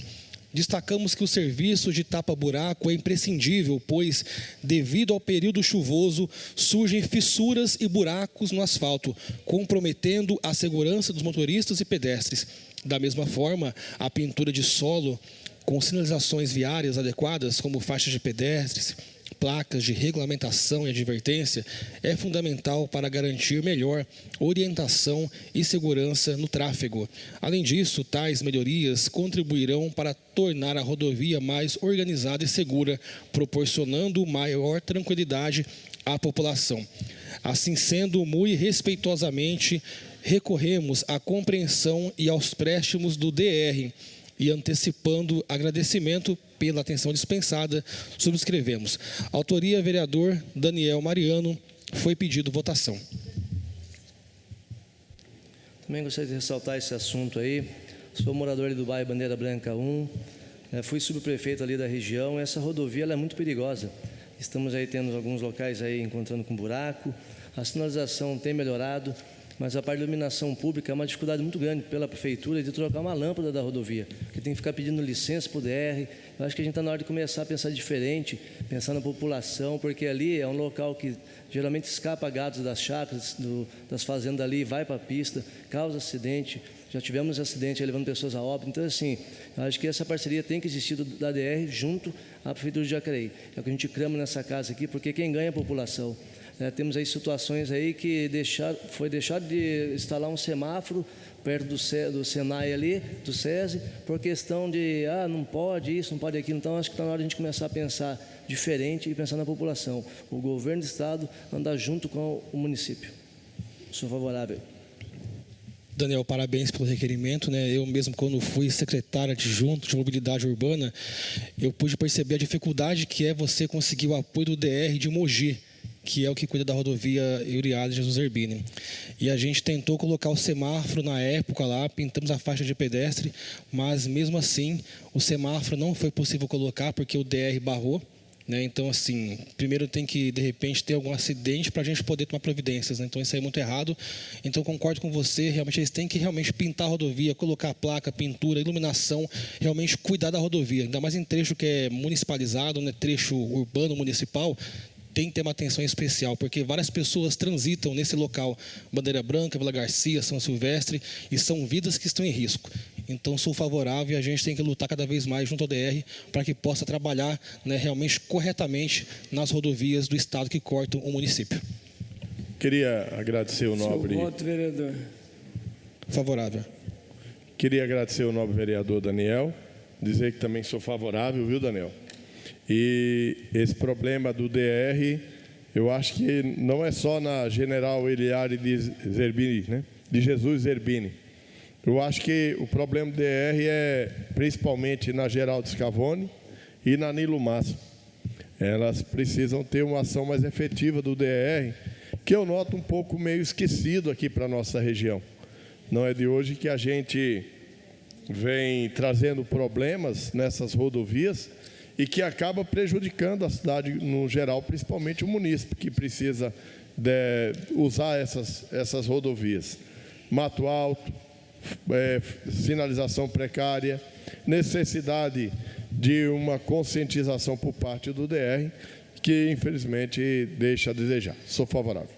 Destacamos que o serviço de tapa-buraco é imprescindível, pois, devido ao período chuvoso, surgem fissuras e buracos no asfalto, comprometendo a segurança dos motoristas e pedestres. Da mesma forma, a pintura de solo com sinalizações viárias adequadas, como faixas de pedestres, placas de regulamentação e advertência, é fundamental para garantir melhor orientação e segurança no tráfego. Além disso, tais melhorias contribuirão para tornar a rodovia mais organizada e segura, proporcionando maior tranquilidade à população. Assim sendo, muito respeitosamente, recorremos à compreensão e aos préstimos do DR, e antecipando agradecimento pela atenção dispensada, subscrevemos. Autoria, vereador Daniel Mariano. Foi pedido votação. Também gostaria de ressaltar esse assunto aí. Sou morador ali do bairro Bandeira Branca 1, fui subprefeito ali da região. Essa rodovia ela é muito perigosa. Estamos aí tendo alguns locais aí encontrando com buraco. A sinalização tem melhorado, mas a parte de iluminação pública é uma dificuldade muito grande pela prefeitura de trocar uma lâmpada da rodovia, que tem que ficar pedindo licença para o DR. Eu acho que a gente está na hora de começar a pensar diferente, pensar na população, porque ali é um local que geralmente escapa gados das chácaras, das fazendas ali, vai para a pista, causa acidente. Já tivemos acidente aí levando pessoas a óbito. Então, assim, eu acho que essa parceria tem que existir da DR junto à prefeitura de Jacareí. É o que a gente clama nessa casa aqui, porque quem ganha é a população. Temos aí situações aí que foi deixado de instalar um semáforo perto do Senai ali, do SESI, por questão de, não pode isso, não pode aquilo. Então, acho que está na hora de a gente começar a pensar diferente e pensar na população. O governo do estado andar junto com o município. Sou favorável. Daniel, parabéns pelo requerimento, né? Eu mesmo, quando fui secretário adjunto de mobilidade urbana, eu pude perceber a dificuldade que é você conseguir o apoio do DR de Mogi, que é o que cuida da rodovia Euriades Jesus Zerbini. E a gente tentou colocar o semáforo na época lá, pintamos a faixa de pedestre, mas mesmo assim o semáforo não foi possível colocar porque o DR barrou, né? Então, assim, primeiro tem que, de repente, ter algum acidente para a gente poder tomar providências, né? Então, isso aí é muito errado. Então, concordo com você, realmente eles têm que realmente pintar a rodovia, colocar a placa, pintura, iluminação, realmente cuidar da rodovia, ainda mais em trecho que é municipalizado, né? Trecho urbano, municipal, tem que ter uma atenção especial, porque várias pessoas transitam nesse local, Bandeira Branca, Vila Garcia, São Silvestre, e são vidas que estão em risco. Então, sou favorável e a gente tem que lutar cada vez mais junto ao DR para que possa trabalhar, né, realmente corretamente nas rodovias do estado que cortam o município. Queria agradecer o nobre... Seu voto, vereador. Favorável. Queria agradecer o nobre vereador Daniel, dizer que também sou favorável, viu, Daniel? E esse problema do DR, eu acho que não é só na General Eliade Zerbini, né? De Jesus Zerbini. Eu acho que o problema do DR é principalmente na Geraldo Scavone e na Nilo Massa. Elas precisam ter uma ação mais efetiva do DR, que eu noto um pouco meio esquecido aqui para a nossa região. Não é de hoje que a gente vem trazendo problemas nessas rodovias e que acaba prejudicando a cidade no geral, principalmente o munícipe, que precisa usar essas rodovias. Mato alto, sinalização precária, necessidade de uma conscientização por parte do DR, que infelizmente deixa a desejar. Sou favorável.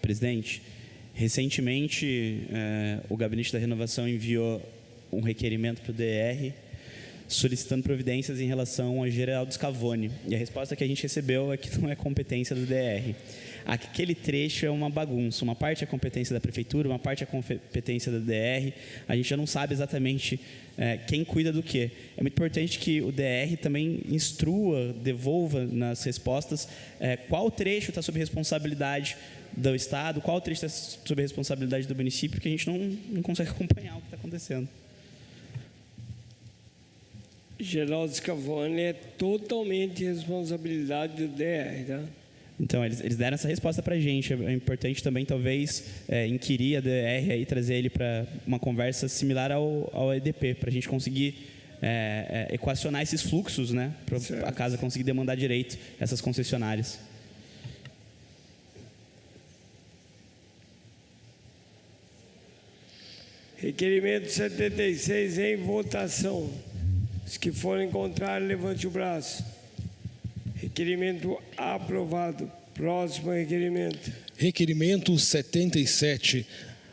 Presidente, recentemente o Gabinete da Renovação enviou um requerimento para o DR solicitando providências em relação a Geraldo Scavone. E a resposta que a gente recebeu é que não é competência do DR. Aquele trecho é uma bagunça. Uma parte é competência da Prefeitura, uma parte é competência da DR. A gente já não sabe exatamente quem cuida do quê. É muito importante que o DR também instrua, devolva nas respostas qual trecho está sob responsabilidade do Estado, qual trecho está sob responsabilidade do município, porque a gente não consegue acompanhar o que está acontecendo. Geraldo Scavone é totalmente responsabilidade do DR, tá? Então, eles deram essa resposta para a gente. É importante também, talvez, inquirir a DR e trazer ele para uma conversa similar ao EDP, para a gente conseguir equacionar esses fluxos, né? Para a casa conseguir demandar direito essas concessionárias. Requerimento 76 em votação. Os que forem contrários, levante o braço. Requerimento aprovado. Próximo requerimento. Requerimento 77.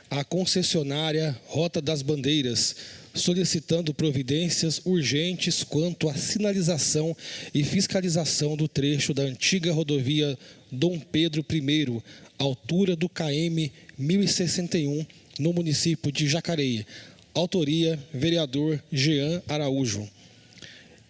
A concessionária Rota das Bandeiras, solicitando providências urgentes quanto à sinalização e fiscalização do trecho da antiga rodovia Dom Pedro I, altura do KM 1061, no município de Jacareí. Autoria, vereador Jean Araújo.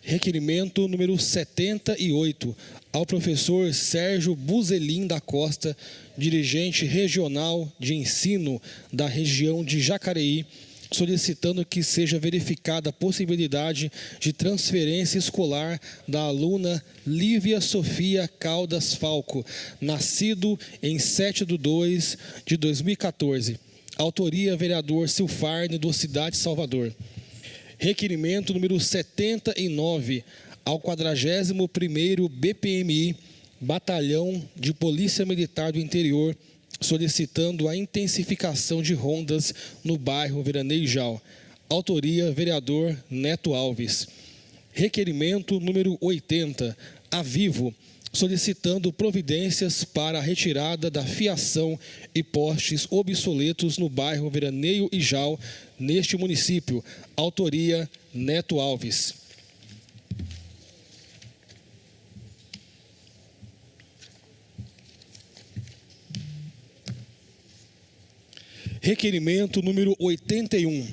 Requerimento número 78, ao professor Sérgio Buzelin da Costa, dirigente regional de ensino da região de Jacareí, solicitando que seja verificada a possibilidade de transferência escolar da aluna Lívia Sofia Caldas Falco, nascido em 7/2/2014. Autoria, vereador Silfarne, do Cidade Salvador. Requerimento número 79, ao 41º BPMI, Batalhão de Polícia Militar do Interior, solicitando a intensificação de rondas no bairro Veranejal. Autoria, vereador Neto Alves. Requerimento número 80, a Vivo, solicitando providências para a retirada da fiação e postes obsoletos no bairro Veraneio e Jal, neste município. Autoria, Neto Alves. Requerimento número 81.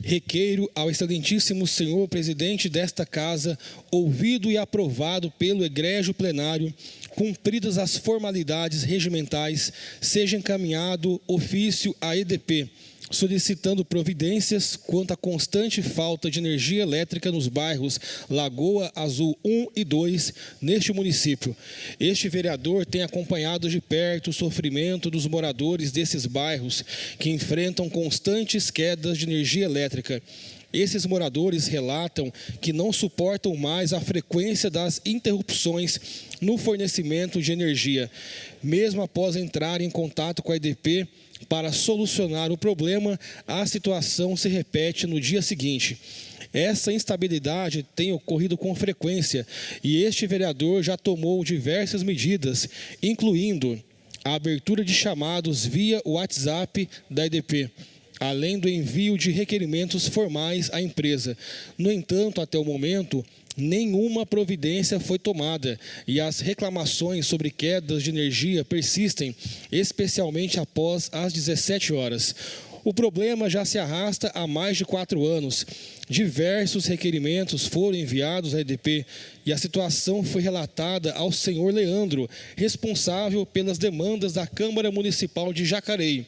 Requeiro ao excelentíssimo senhor presidente desta casa, ouvido e aprovado pelo egrégio plenário, cumpridas as formalidades regimentais, seja encaminhado ofício à EDP, solicitando providências quanto à constante falta de energia elétrica nos bairros Lagoa Azul 1 e 2, neste município. Este vereador tem acompanhado de perto o sofrimento dos moradores desses bairros, que enfrentam constantes quedas de energia elétrica. Esses moradores relatam que não suportam mais a frequência das interrupções no fornecimento de energia. Mesmo após entrar em contato com a EDP para solucionar o problema, a situação se repete no dia seguinte. Essa instabilidade tem ocorrido com frequência e este vereador já tomou diversas medidas, incluindo a abertura de chamados via WhatsApp da EDP, além do envio de requerimentos formais à empresa. No entanto, até o momento, nenhuma providência foi tomada e as reclamações sobre quedas de energia persistem, especialmente após as 17 horas. O problema já se arrasta há mais de 4 anos. Diversos requerimentos foram enviados à EDP e a situação foi relatada ao senhor Leandro, responsável pelas demandas da Câmara Municipal de Jacareí.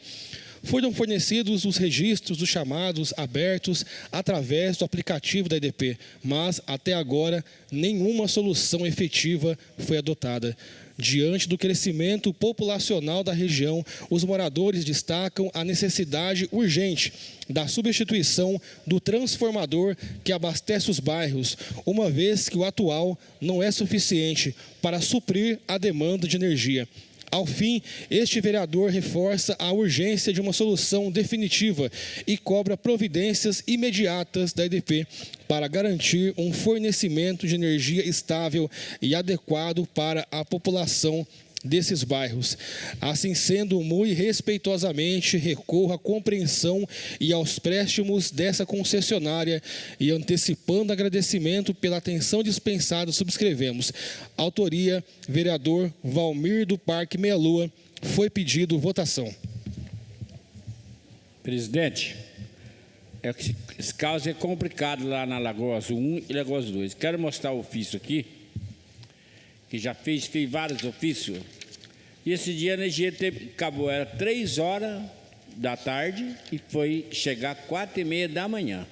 Foram fornecidos os registros dos chamados abertos através do aplicativo da EDP, mas, até agora, nenhuma solução efetiva foi adotada. Diante do crescimento populacional da região, os moradores destacam a necessidade urgente da substituição do transformador que abastece os bairros, uma vez que o atual não é suficiente para suprir a demanda de energia. Ao fim, este vereador reforça a urgência de uma solução definitiva e cobra providências imediatas da EDP para garantir um fornecimento de energia estável e adequado para a população desses bairros. Assim sendo, muito respeitosamente recorro à compreensão e aos préstimos dessa concessionária e antecipando agradecimento pela atenção dispensada, subscrevemos. Autoria, vereador Valmir do Parque Meia Lua. Foi pedido votação. Presidente, esse caso é complicado lá na Lagoa Azul 1 e Lagoa Azul 2. Quero mostrar o ofício aqui, que já fez vários ofícios, e esse dia a energia acabou, era 3 horas da tarde e foi chegar 4h30 da manhã,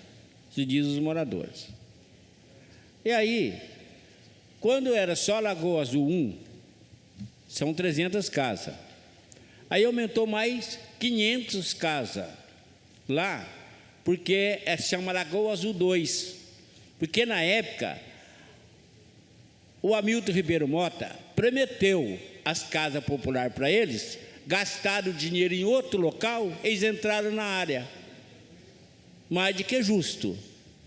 se diz os moradores. E aí, quando era só Lagoa Azul 1, são 300 casas, aí aumentou mais 500 casas lá, porque chama Lagoa Azul 2, porque na época o Hamilton Ribeiro Mota prometeu as casas populares para eles, gastaram dinheiro em outro local, eles entraram na área. mais do que justo.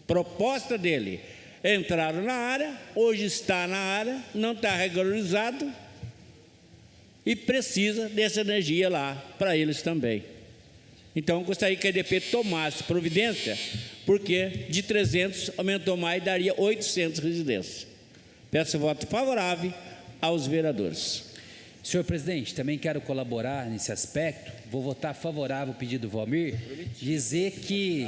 Proposta dele, entraram na área, hoje está na área, não está regularizado e precisa dessa energia lá para eles também. Então, eu gostaria que a EDP tomasse providência, porque de 300 aumentou mais e daria 800 residências. Peço voto favorável aos vereadores. Senhor presidente, também quero colaborar nesse aspecto. Vou votar favorável ao pedido do Valmir. Dizer que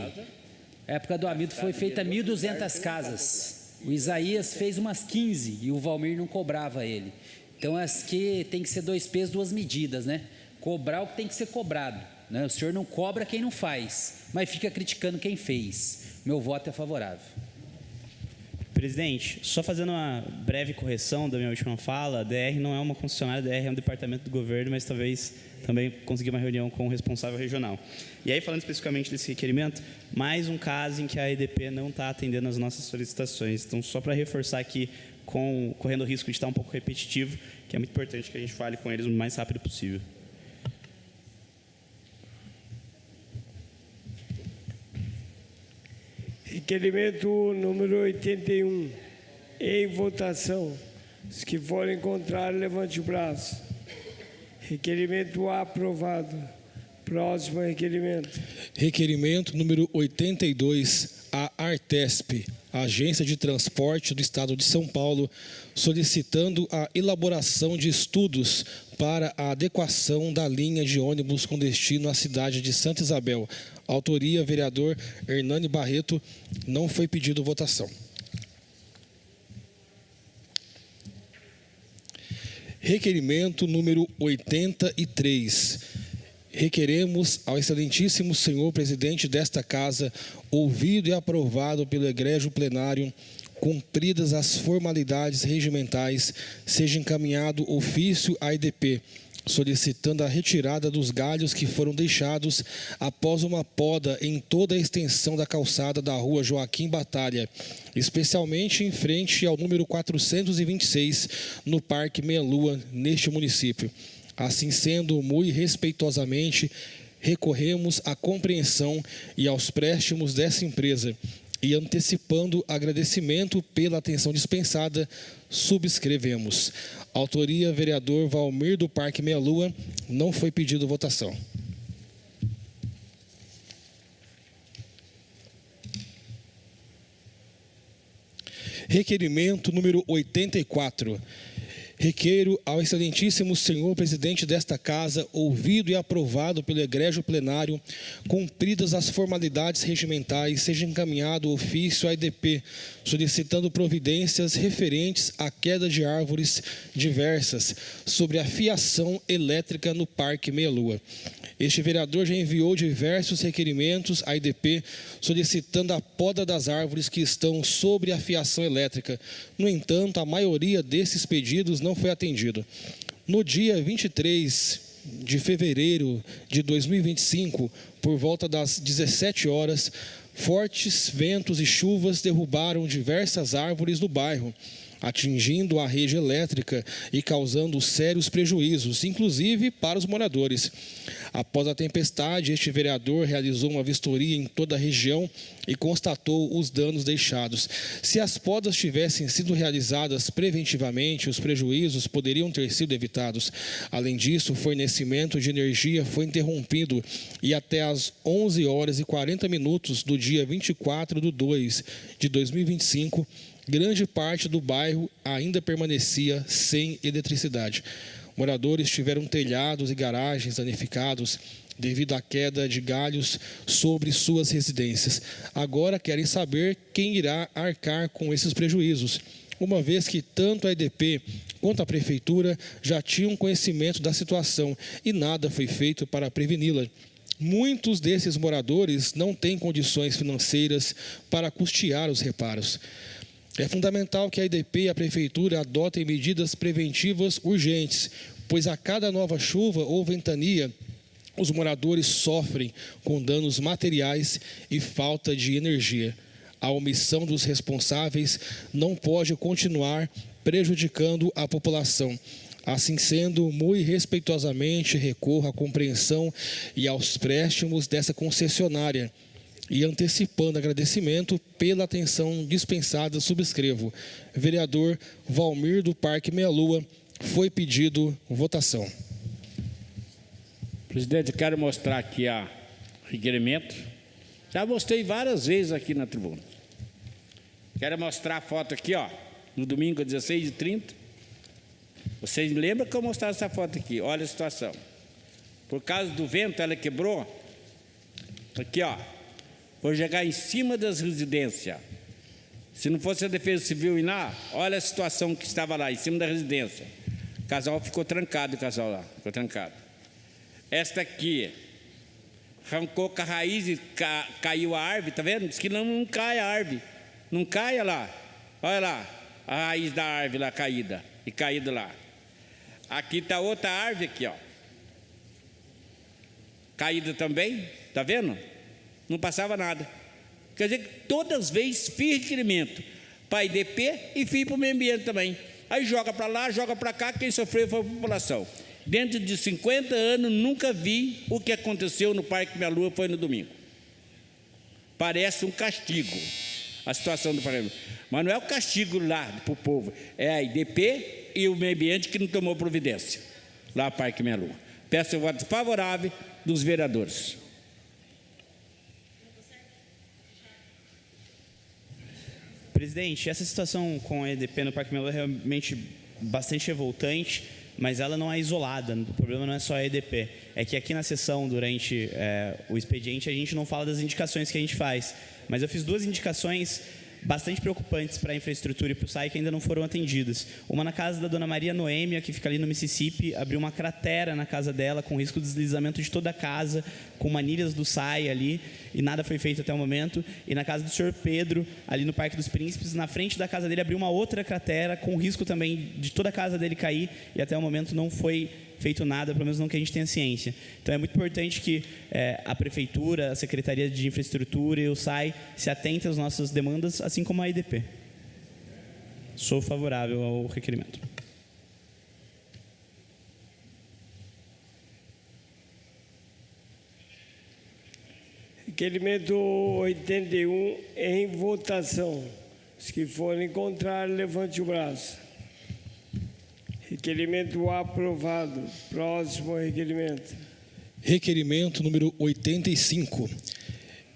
na época do Hamilton foi feita 1.200 casas. O Isaías fez umas 15 e o Valmir não cobrava ele. Então, as que tem que ser 2 pesos, 2 medidas, né? Cobrar o que tem que ser cobrado, né? O senhor não cobra quem não faz, mas fica criticando quem fez. Meu voto é favorável. Presidente, só fazendo uma breve correção da minha última fala, a DR não é uma concessionária, a DR é um departamento do governo, mas talvez também conseguir uma reunião com o responsável regional. E aí, falando especificamente desse requerimento, mais um caso em que a EDP não está atendendo as nossas solicitações. Então, só para reforçar aqui, correndo o risco de estar um pouco repetitivo, que é muito importante que a gente fale com eles o mais rápido possível. Requerimento número 81, em votação. Os que forem contrários, levante o braço. Requerimento aprovado. Próximo requerimento. Requerimento número 82, a Artesp, Agência de Transporte do Estado de São Paulo, solicitando a elaboração de estudos para a adequação da linha de ônibus com destino à cidade de Santa Isabel. Autoria, vereador Hernani Barreto. Não foi pedido votação. Requerimento número 83. Requeremos ao excelentíssimo senhor presidente desta casa, ouvido e aprovado pelo egrégio plenário, cumpridas as formalidades regimentais, seja encaminhado ofício à EDP, solicitando a retirada dos galhos que foram deixados após uma poda em toda a extensão da calçada da rua Joaquim Batalha, especialmente em frente ao número 426, no Parque Meia Lua, neste município. Assim sendo, muito respeitosamente, recorremos à compreensão e aos préstimos dessa empresa e, antecipando agradecimento pela atenção dispensada, subscrevemos. Autoria, vereador Valmir do Parque Meia Lua. Não foi pedido votação. Requerimento número 84. Requeiro ao excelentíssimo senhor presidente desta casa, ouvido e aprovado pelo egrégio plenário, cumpridas as formalidades regimentais, seja encaminhado ofício à EDP, solicitando providências referentes à queda de árvores diversas sobre a fiação elétrica no Parque Meia Lua. Este vereador já enviou diversos requerimentos à EDP, solicitando a poda das árvores que estão sobre a fiação elétrica. No entanto, a maioria desses pedidos não foi atendido. No dia 23 de fevereiro de 2025, por volta das 17 horas, fortes ventos e chuvas derrubaram diversas árvores no bairro, atingindo a rede elétrica e causando sérios prejuízos, inclusive para os moradores. Após a tempestade, este vereador realizou uma vistoria em toda a região e constatou os danos deixados. Se as podas tivessem sido realizadas preventivamente, os prejuízos poderiam ter sido evitados. Além disso, o fornecimento de energia foi interrompido e até às 11h40 do dia 24/2 de 2025, grande parte do bairro ainda permanecia sem eletricidade. Moradores tiveram telhados e garagens danificados devido à queda de galhos sobre suas residências. Agora querem saber quem irá arcar com esses prejuízos, uma vez que tanto a EDP quanto a Prefeitura já tinham conhecimento da situação e nada foi feito para preveni-la. Muitos desses moradores não têm condições financeiras para custear os reparos. É fundamental que a EDP e a Prefeitura adotem medidas preventivas urgentes, pois a cada nova chuva ou ventania, os moradores sofrem com danos materiais e falta de energia. A omissão dos responsáveis não pode continuar prejudicando a população. Assim sendo, muito respeitosamente recorro à compreensão e aos préstimos dessa concessionária e antecipando agradecimento pela atenção dispensada, subscrevo. Vereador Valmir do Parque Meia Lua, foi pedido votação. Presidente, eu quero mostrar aqui o requerimento. Já mostrei várias vezes aqui na tribuna. Quero mostrar a foto aqui, ó, no domingo, 16h30. Vocês lembram que eu mostrava essa foto aqui? Olha a situação. Por causa do vento, ela quebrou. Aqui, ó. Vou jogar em cima das residências. Se não fosse a Defesa Civil ir lá, olha a situação que estava lá, em cima da residência. O casal ficou trancado, o casal lá, ficou trancado. Esta aqui, arrancou com a raiz e caiu a árvore, tá vendo? Diz que não cai a árvore. Não caia lá. Olha lá, a raiz da árvore lá caída, e caído lá. Aqui está outra árvore aqui, ó. Caída também, tá vendo? Não passava nada. Quer dizer que todas as vezes fiz requerimento para a IDP e fiz para o meio ambiente também. Aí joga para lá, joga para cá, quem sofreu foi a população. Dentro de 50 anos, nunca vi o que aconteceu no Parque Meia Lua, foi no domingo. Parece um castigo, a situação do Parque. Mas não é o castigo lá para o povo, é a IDP e o meio ambiente que não tomou providência, lá no Parque Meia Lua. Peço o voto favorável dos vereadores. Presidente, essa situação com a EDP no Parque Meia Lua é realmente bastante revoltante, mas ela não é isolada. O problema não é só a EDP. É que aqui na sessão, durante o expediente, a gente não fala das indicações que a gente faz. Mas eu fiz 2 indicações bastante preocupantes para a infraestrutura e para o SAI que ainda não foram atendidas. Uma na casa da dona Maria Noêmia, que fica ali no Mississippi, abriu uma cratera na casa dela, com risco de deslizamento de toda a casa, com manilhas do SAI ali, e nada foi feito até o momento. E na casa do senhor Pedro, ali no Parque dos Príncipes, na frente da casa dele abriu uma outra cratera, com risco também de toda a casa dele cair, e até o momento não foi feito nada, pelo menos não que a gente tenha ciência. Então é muito importante que a Prefeitura, a Secretaria de Infraestrutura e o SAI se atentem às nossas demandas, assim como a IDP. Sou favorável ao requerimento. Requerimento 81 em votação. Os que forem contrários, levante o braço. Requerimento aprovado. Próximo requerimento. Requerimento número 85.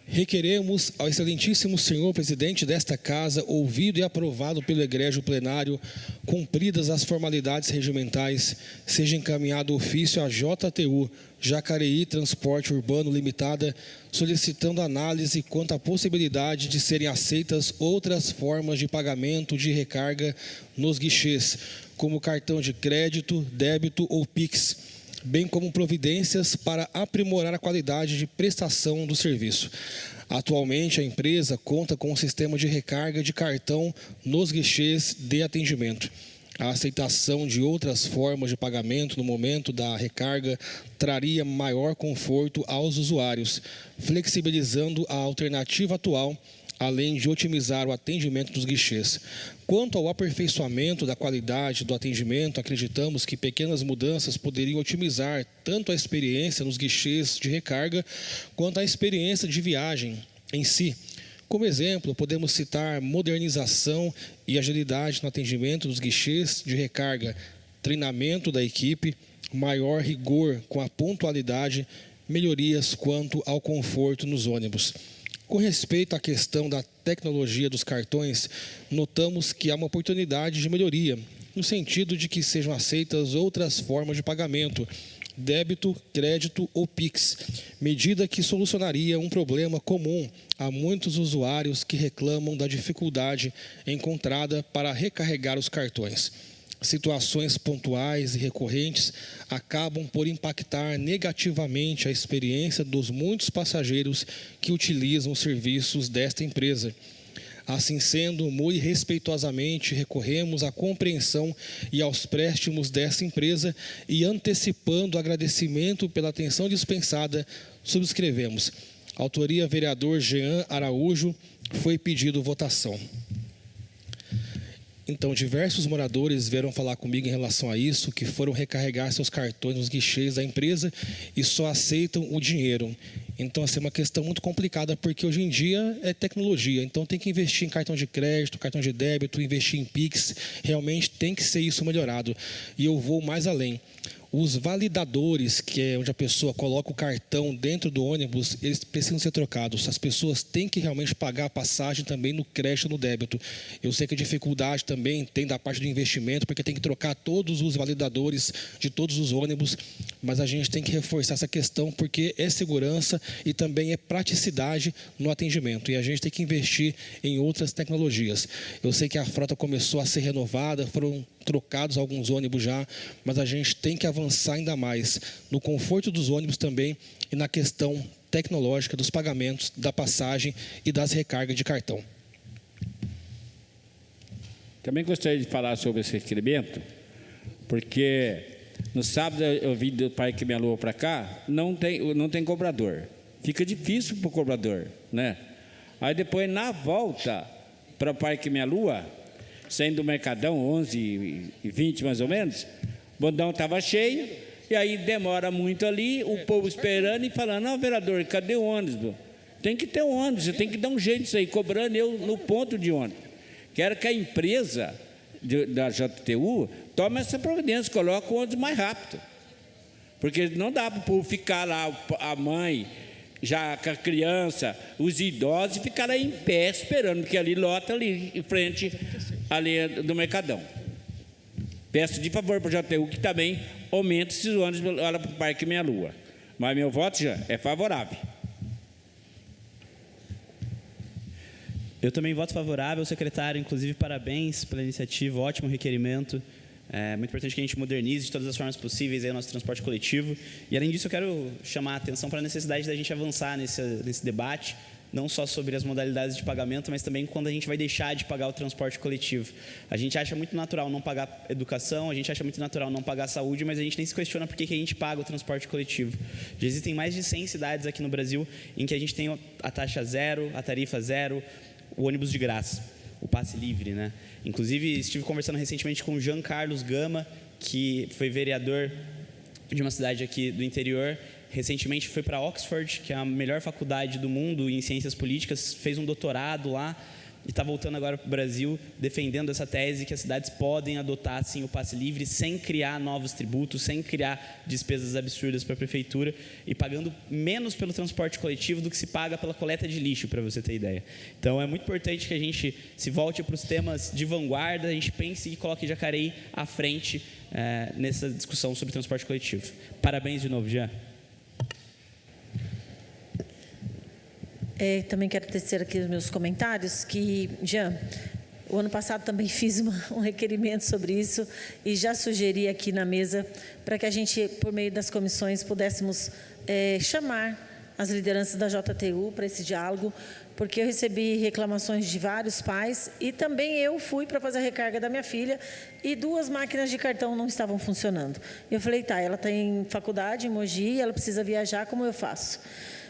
Requeremos ao excelentíssimo senhor presidente desta casa, ouvido e aprovado pelo egrégio plenário, cumpridas as formalidades regimentais, seja encaminhado ofício à JTU, Jacareí Transporte Urbano Limitada, solicitando análise quanto à possibilidade de serem aceitas outras formas de pagamento de recarga nos guichês, como cartão de crédito, débito ou Pix, bem como providências para aprimorar a qualidade de prestação do serviço. Atualmente, a empresa conta com um sistema de recarga de cartão nos guichês de atendimento. A aceitação de outras formas de pagamento no momento da recarga traria maior conforto aos usuários, flexibilizando a alternativa atual, além de otimizar o atendimento dos guichês. Quanto ao aperfeiçoamento da qualidade do atendimento, acreditamos que pequenas mudanças poderiam otimizar tanto a experiência nos guichês de recarga, quanto a experiência de viagem em si. Como exemplo, podemos citar modernização e agilidade no atendimento dos guichês de recarga, treinamento da equipe, maior rigor com a pontualidade, melhorias quanto ao conforto nos ônibus. Com respeito à questão da tecnologia dos cartões, notamos que há uma oportunidade de melhoria, no sentido de que sejam aceitas outras formas de pagamento, débito, crédito ou Pix, medida que solucionaria um problema comum a muitos usuários que reclamam da dificuldade encontrada para recarregar os cartões. Situações pontuais e recorrentes acabam por impactar negativamente a experiência dos muitos passageiros que utilizam os serviços desta empresa. Assim sendo, muito respeitosamente recorremos à compreensão e aos préstimos desta empresa e, antecipando o agradecimento pela atenção dispensada, subscrevemos. Autoria vereador Jean Araújo, foi pedido votação. Então, diversos moradores vieram falar comigo em relação a isso, que foram recarregar seus cartões nos guichês da empresa e só aceitam o dinheiro. Então, assim, é uma questão muito complicada, porque hoje em dia é tecnologia. Então, tem que investir em cartão de crédito, cartão de débito, investir em Pix. Realmente tem que ser isso melhorado. E eu vou mais além. Os validadores, que é onde a pessoa coloca o cartão dentro do ônibus, eles precisam ser trocados. As pessoas têm que realmente pagar a passagem também no crédito ou no débito. Eu sei que a dificuldade também tem da parte do investimento, porque tem que trocar todos os validadores de todos os ônibus, mas a gente tem que reforçar essa questão, porque é segurança e também é praticidade no atendimento. E a gente tem que investir em outras tecnologias. Eu sei que a frota começou a ser renovada, foram trocados alguns ônibus já, mas a gente tem que avançar ainda mais no conforto dos ônibus também e na questão tecnológica dos pagamentos, da passagem e das recargas de cartão. Também gostaria de falar sobre esse requerimento, porque no sábado eu vim do Parque Minha Lua para cá, não tem cobrador. Fica difícil para o cobrador, né? Aí depois, na volta para o Parque Minha Lua, saindo do Mercadão, 11h20 mais ou menos, o bondão estava cheio, e aí demora muito ali, o povo esperando e falando: não, vereador, cadê o ônibus? Tem que ter um ônibus, você tem que dar um jeito disso aí, cobrando eu no ponto de ônibus. Quero que a empresa da JTU tome essa providência, coloque o ônibus mais rápido. Porque não dá para o povo ficar lá, a mãe, já com a criança, os idosos, e ficar aí em pé esperando, porque ali lota ali em frente ali do Mercadão. Peço de favor para o JTU que também aumente esses ônibus para o Parque Minha Lua. Mas meu voto já é favorável. Eu também voto favorável, secretário. Inclusive, parabéns pela iniciativa, ótimo requerimento. É muito importante que a gente modernize de todas as formas possíveis aí o nosso transporte coletivo. E, além disso, eu quero chamar a atenção para a necessidade da gente avançar nesse debate, não só sobre as modalidades de pagamento, mas também quando a gente vai deixar de pagar o transporte coletivo. A gente acha muito natural não pagar educação, a gente acha muito natural não pagar saúde, mas a gente nem se questiona por que a gente paga o transporte coletivo. Já existem mais de 100 cidades aqui no Brasil em que a gente tem a taxa zero, a tarifa zero, o ônibus de graça, o passe livre, né? Inclusive, estive conversando recentemente com o Jean Carlos Gama, que foi vereador de uma cidade aqui do interior. Recentemente foi para Oxford, que é a melhor faculdade do mundo em ciências políticas, fez um doutorado lá e está voltando agora para o Brasil, defendendo essa tese que as cidades podem adotar assim, o passe livre sem criar novos tributos, sem criar despesas absurdas para a prefeitura e pagando menos pelo transporte coletivo do que se paga pela coleta de lixo, para você ter ideia. Então, é muito importante que a gente se volte para os temas de vanguarda, a gente pense e coloque Jacareí à frente nessa discussão sobre transporte coletivo. Parabéns de novo, Jean. Também quero tecer aqui os meus comentários, que, Jean, o ano passado também fiz um requerimento sobre isso e já sugeri aqui na mesa para que a gente, por meio das comissões, pudéssemos chamar as lideranças da JTU para esse diálogo, porque eu recebi reclamações de vários pais e também eu fui para fazer a recarga da minha filha e 2 máquinas de cartão não estavam funcionando. Eu falei, tá, ela está em faculdade em Mogi, ela precisa viajar, como eu faço?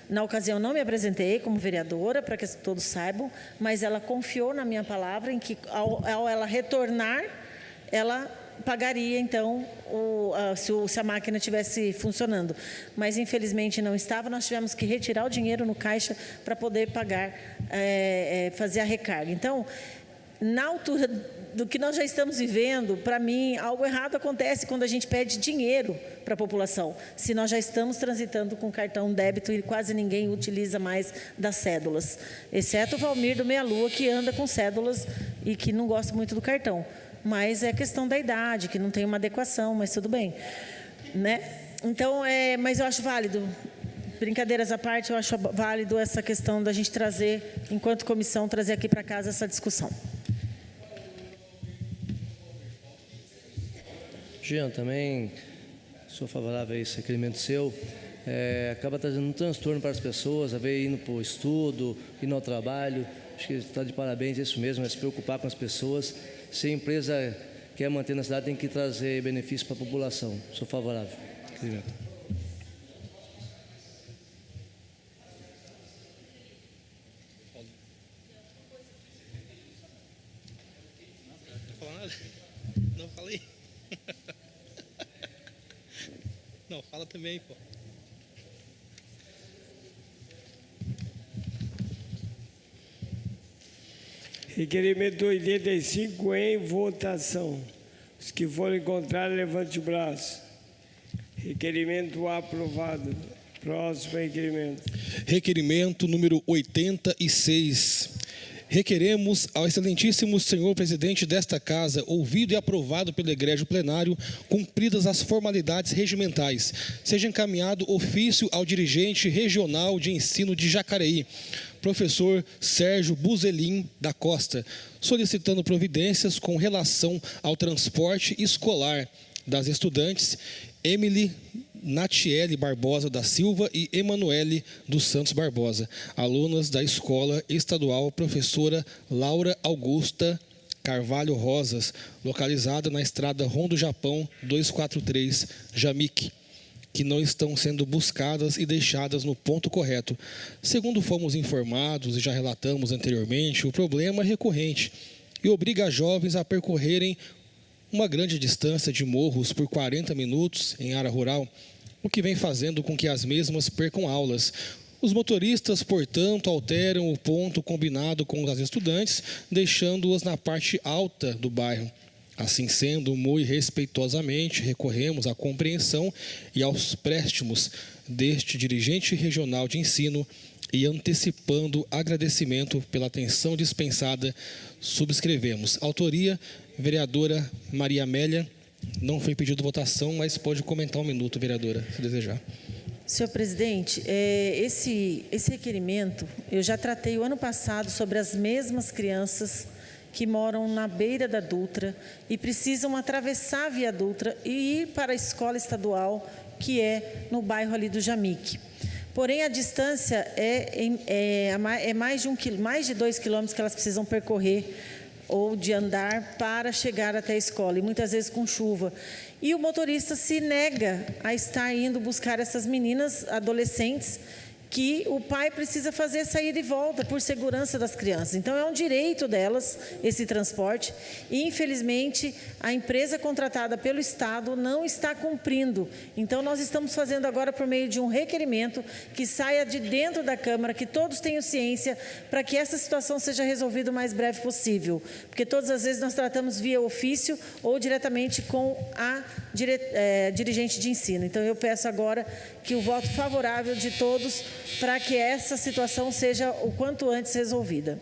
Na ocasião, não me apresentei como vereadora, para que todos saibam, mas ela confiou na minha palavra em que, ao ela retornar, ela pagaria, então, se a máquina estivesse funcionando. Mas, infelizmente, não estava. Nós tivemos que retirar o dinheiro no caixa para poder pagar, fazer a recarga. Então, na altura do que nós já estamos vivendo, para mim, algo errado acontece quando a gente pede dinheiro para a população, se nós já estamos transitando com cartão débito e quase ninguém utiliza mais das cédulas, exceto o Valmir do Meia Lua, que anda com cédulas e que não gosta muito do cartão, mas é questão da idade, que não tem uma adequação, mas tudo bem, né? Então, mas eu acho válido, brincadeiras à parte, eu acho válido essa questão da gente trazer, enquanto comissão, trazer aqui para casa essa discussão. Jean, também sou favorável a esse requerimento seu. Acaba trazendo um transtorno para as pessoas, a ver indo para o estudo, indo ao trabalho. Acho que está de parabéns, é isso mesmo, é se preocupar com as pessoas. Se a empresa quer manter na cidade, tem que trazer benefício para a população. Sou favorável ao requerimento. Não falou nada? Não falei? Não, fala também, pô. Requerimento 85 em votação. Os que forem contrários, levante o braço. Requerimento aprovado. Próximo requerimento. Requerimento número 86. Requeremos ao excelentíssimo senhor presidente desta casa, ouvido e aprovado pelo egrégio plenário, cumpridas as formalidades regimentais, seja encaminhado ofício ao dirigente regional de ensino de Jacareí, professor Sérgio Buzelin da Costa, solicitando providências com relação ao transporte escolar das estudantes Emily Natiele Barbosa da Silva e Emanuele dos Santos Barbosa, alunas da Escola Estadual Professora Laura Augusta Carvalho Rosas, localizada na estrada Rondo Japão 243, Jamique, que não estão sendo buscadas e deixadas no ponto correto. Segundo fomos informados e já relatamos anteriormente, o problema é recorrente e obriga as jovens a percorrerem uma grande distância de morros por 40 minutos em área rural, o que vem fazendo com que as mesmas percam aulas. Os motoristas, portanto, alteram o ponto combinado com as estudantes, deixando-as na parte alta do bairro. Assim sendo, muito respeitosamente, recorremos à compreensão e aos préstimos deste dirigente regional de ensino e, antecipando agradecimento pela atenção dispensada, subscrevemos. Autoria, vereadora Maria Amélia. Não foi pedido votação, mas pode comentar um minuto, vereadora, se desejar. Senhor presidente, esse requerimento, eu já tratei o ano passado sobre as mesmas crianças que moram na beira da Dutra e precisam atravessar a Via Dutra e ir para a escola estadual, que é no bairro ali do Jamique. Porém, a distância é mais de 2 quilômetros que elas precisam percorrer ou de andar para chegar até a escola, e muitas vezes com chuva. E o motorista se nega a estar indo buscar essas meninas, adolescentes, que o pai precisa fazer sair e volta por segurança das crianças. Então, é um direito delas esse transporte e, infelizmente, a empresa contratada pelo Estado não está cumprindo. Então, nós estamos fazendo agora por meio de um requerimento que saia de dentro da Câmara, que todos tenham ciência, para que essa situação seja resolvida o mais breve possível. Porque todas as vezes nós tratamos via ofício ou diretamente com a dirigente de ensino. Então, eu peço agora que o voto favorável de todos para que essa situação seja o quanto antes resolvida.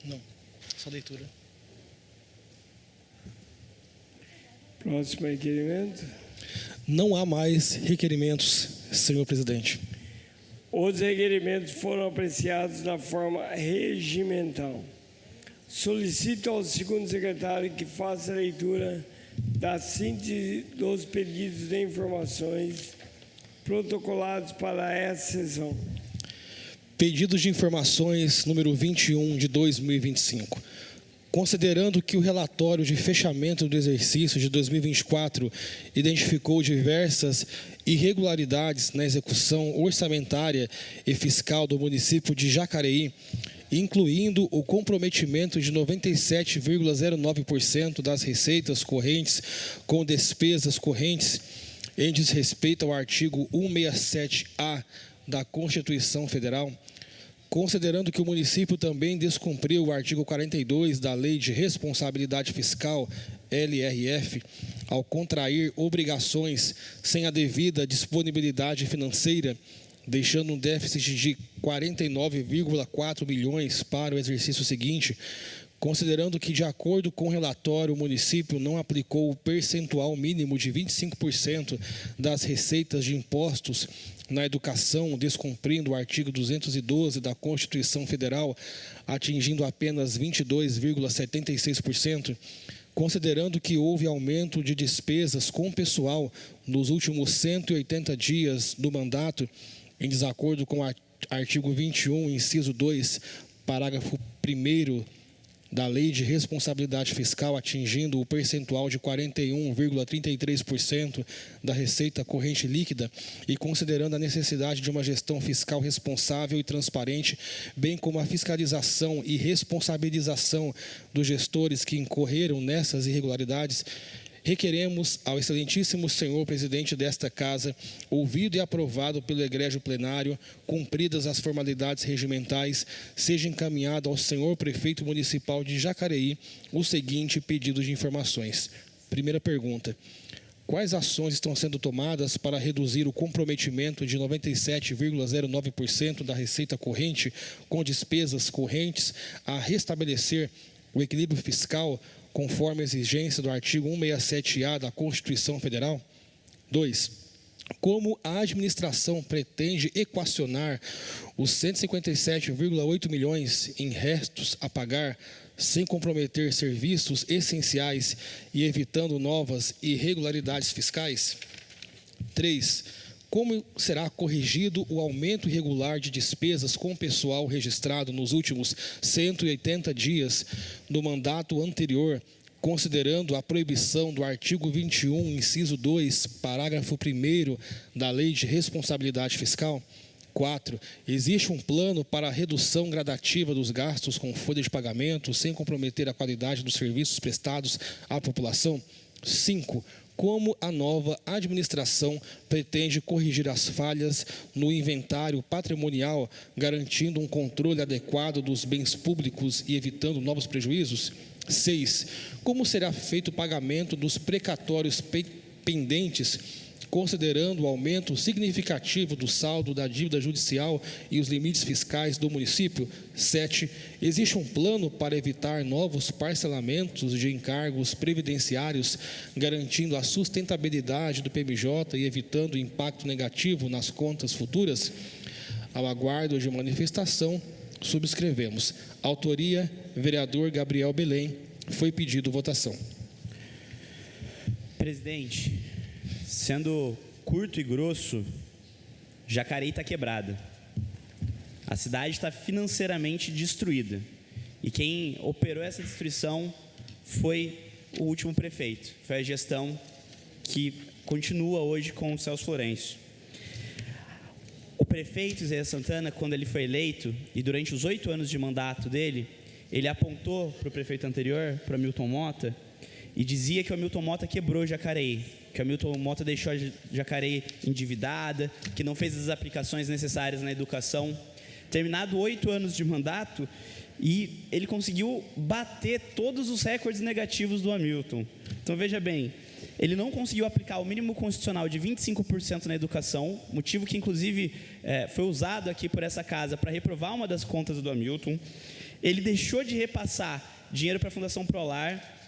Não, só leitura. Próximo requerimento. Não há mais requerimentos, senhor presidente. Os requerimentos foram apreciados da forma regimental. Solicito ao segundo secretário que faça a leitura da síntese dos pedidos de informações protocolados para essa sessão. Pedidos de informações número 21 de 2025. Considerando que o relatório de fechamento do exercício de 2024 identificou diversas irregularidades na execução orçamentária e fiscal do município de Jacareí, incluindo o comprometimento de 97,09% das receitas correntes com despesas correntes, em desrespeito ao artigo 167-A da Constituição Federal, considerando que o município também descumpriu o artigo 42 da Lei de Responsabilidade Fiscal, LRF, ao contrair obrigações sem a devida disponibilidade financeira, deixando um déficit de 49,4 milhões para o exercício seguinte, considerando que, de acordo com o relatório, o município não aplicou o percentual mínimo de 25% das receitas de impostos na educação, descumprindo o artigo 212 da Constituição Federal, atingindo apenas 22,76%, considerando que houve aumento de despesas com pessoal nos últimos 180 dias do mandato, em desacordo com o artigo 21, inciso 2, parágrafo 1º da Lei de Responsabilidade Fiscal, atingindo o percentual de 41,33% da receita corrente líquida e considerando a necessidade de uma gestão fiscal responsável e transparente, bem como a fiscalização e responsabilização dos gestores que incorreram nessas irregularidades, Requeremos ao excelentíssimo senhor presidente desta casa, ouvido e aprovado pelo egrégio plenário, cumpridas as formalidades regimentais, seja encaminhado ao senhor prefeito municipal de Jacareí o seguinte pedido de informações. Primeira pergunta: quais ações estão sendo tomadas para reduzir o comprometimento de 97,09% da receita corrente com despesas correntes a restabelecer o equilíbrio fiscal conforme a exigência do artigo 167-A da Constituição Federal? 2. Como a administração pretende equacionar os 157,8 milhões em restos a pagar sem comprometer serviços essenciais e evitando novas irregularidades fiscais? 3. Como será corrigido o aumento irregular de despesas com pessoal registrado nos últimos 180 dias do mandato anterior, considerando a proibição do artigo 21, inciso 2, parágrafo 1º da Lei de Responsabilidade Fiscal? 4. Existe um plano para a redução gradativa dos gastos com folha de pagamento, sem comprometer a qualidade dos serviços prestados à população? 5. Como a nova administração pretende corrigir as falhas no inventário patrimonial, garantindo um controle adequado dos bens públicos e evitando novos prejuízos? 6. Como será feito o pagamento dos precatórios pendentes, considerando o aumento significativo do saldo da dívida judicial e os limites fiscais do município? 7. Existe um plano para evitar novos parcelamentos de encargos previdenciários, garantindo a sustentabilidade do PMJ e evitando impacto negativo nas contas futuras? Ao aguardo de manifestação, subscrevemos. Autoria, vereador Gabriel Belém. Foi pedido votação. Presidente, sendo curto e grosso, Jacareí está quebrada. A cidade está financeiramente destruída. E quem operou essa destruição foi o último prefeito. Foi a gestão que continua hoje com o Celso Florencio. O prefeito Zé Santana, quando ele foi eleito, e durante os 8 anos de mandato dele, ele apontou para o prefeito anterior, para Hamilton Mota, e dizia que o Hamilton Mota quebrou Jacareí, que o Hamilton Mota deixou a Jacareí endividada, que não fez as aplicações necessárias na educação. Terminado 8 anos de mandato, e ele conseguiu bater todos os recordes negativos do Hamilton. Então, veja bem, ele não conseguiu aplicar o mínimo constitucional de 25% na educação, motivo que, inclusive, foi usado aqui por essa casa para reprovar uma das contas do Hamilton. Ele deixou de repassar dinheiro para a Fundação Prolar,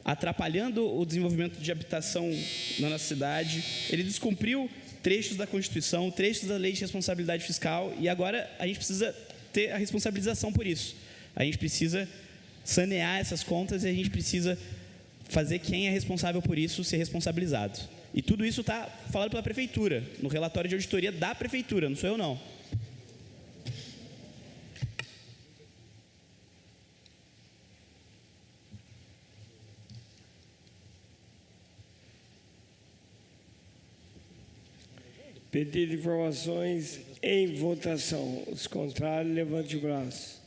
atrapalhando o desenvolvimento de habitação na nossa cidade. Ele descumpriu trechos da Constituição, trechos da Lei de Responsabilidade Fiscal, e agora a gente precisa ter a responsabilização por isso. A gente precisa sanear essas contas e a gente precisa fazer quem é responsável por isso ser responsabilizado. E tudo isso está falado pela Prefeitura, no relatório de auditoria da Prefeitura, não sou eu não. Pedido de informações em votação. Os contrários, levante o braço.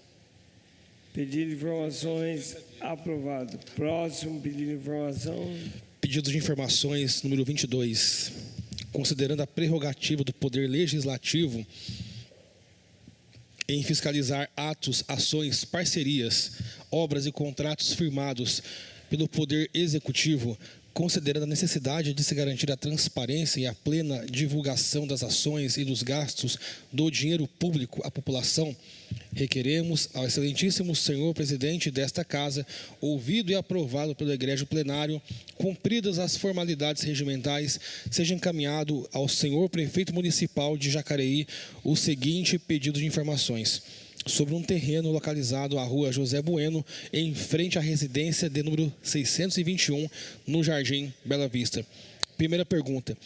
Pedido de informações aprovado. Próximo pedido de informação. Pedido de informações número 22. Considerando a prerrogativa do Poder Legislativo em fiscalizar atos, ações, parcerias, obras e contratos firmados pelo Poder Executivo, considerando a necessidade de se garantir a transparência e a plena divulgação das ações e dos gastos do dinheiro público à população, requeremos ao excelentíssimo senhor presidente desta casa, ouvido e aprovado pelo egrégio plenário, cumpridas as formalidades regimentais, seja encaminhado ao senhor prefeito municipal de Jacareí o seguinte pedido de informações: sobre um terreno localizado à rua José Bueno, em frente à residência de número 621, no Jardim Bela Vista. Primeira pergunta: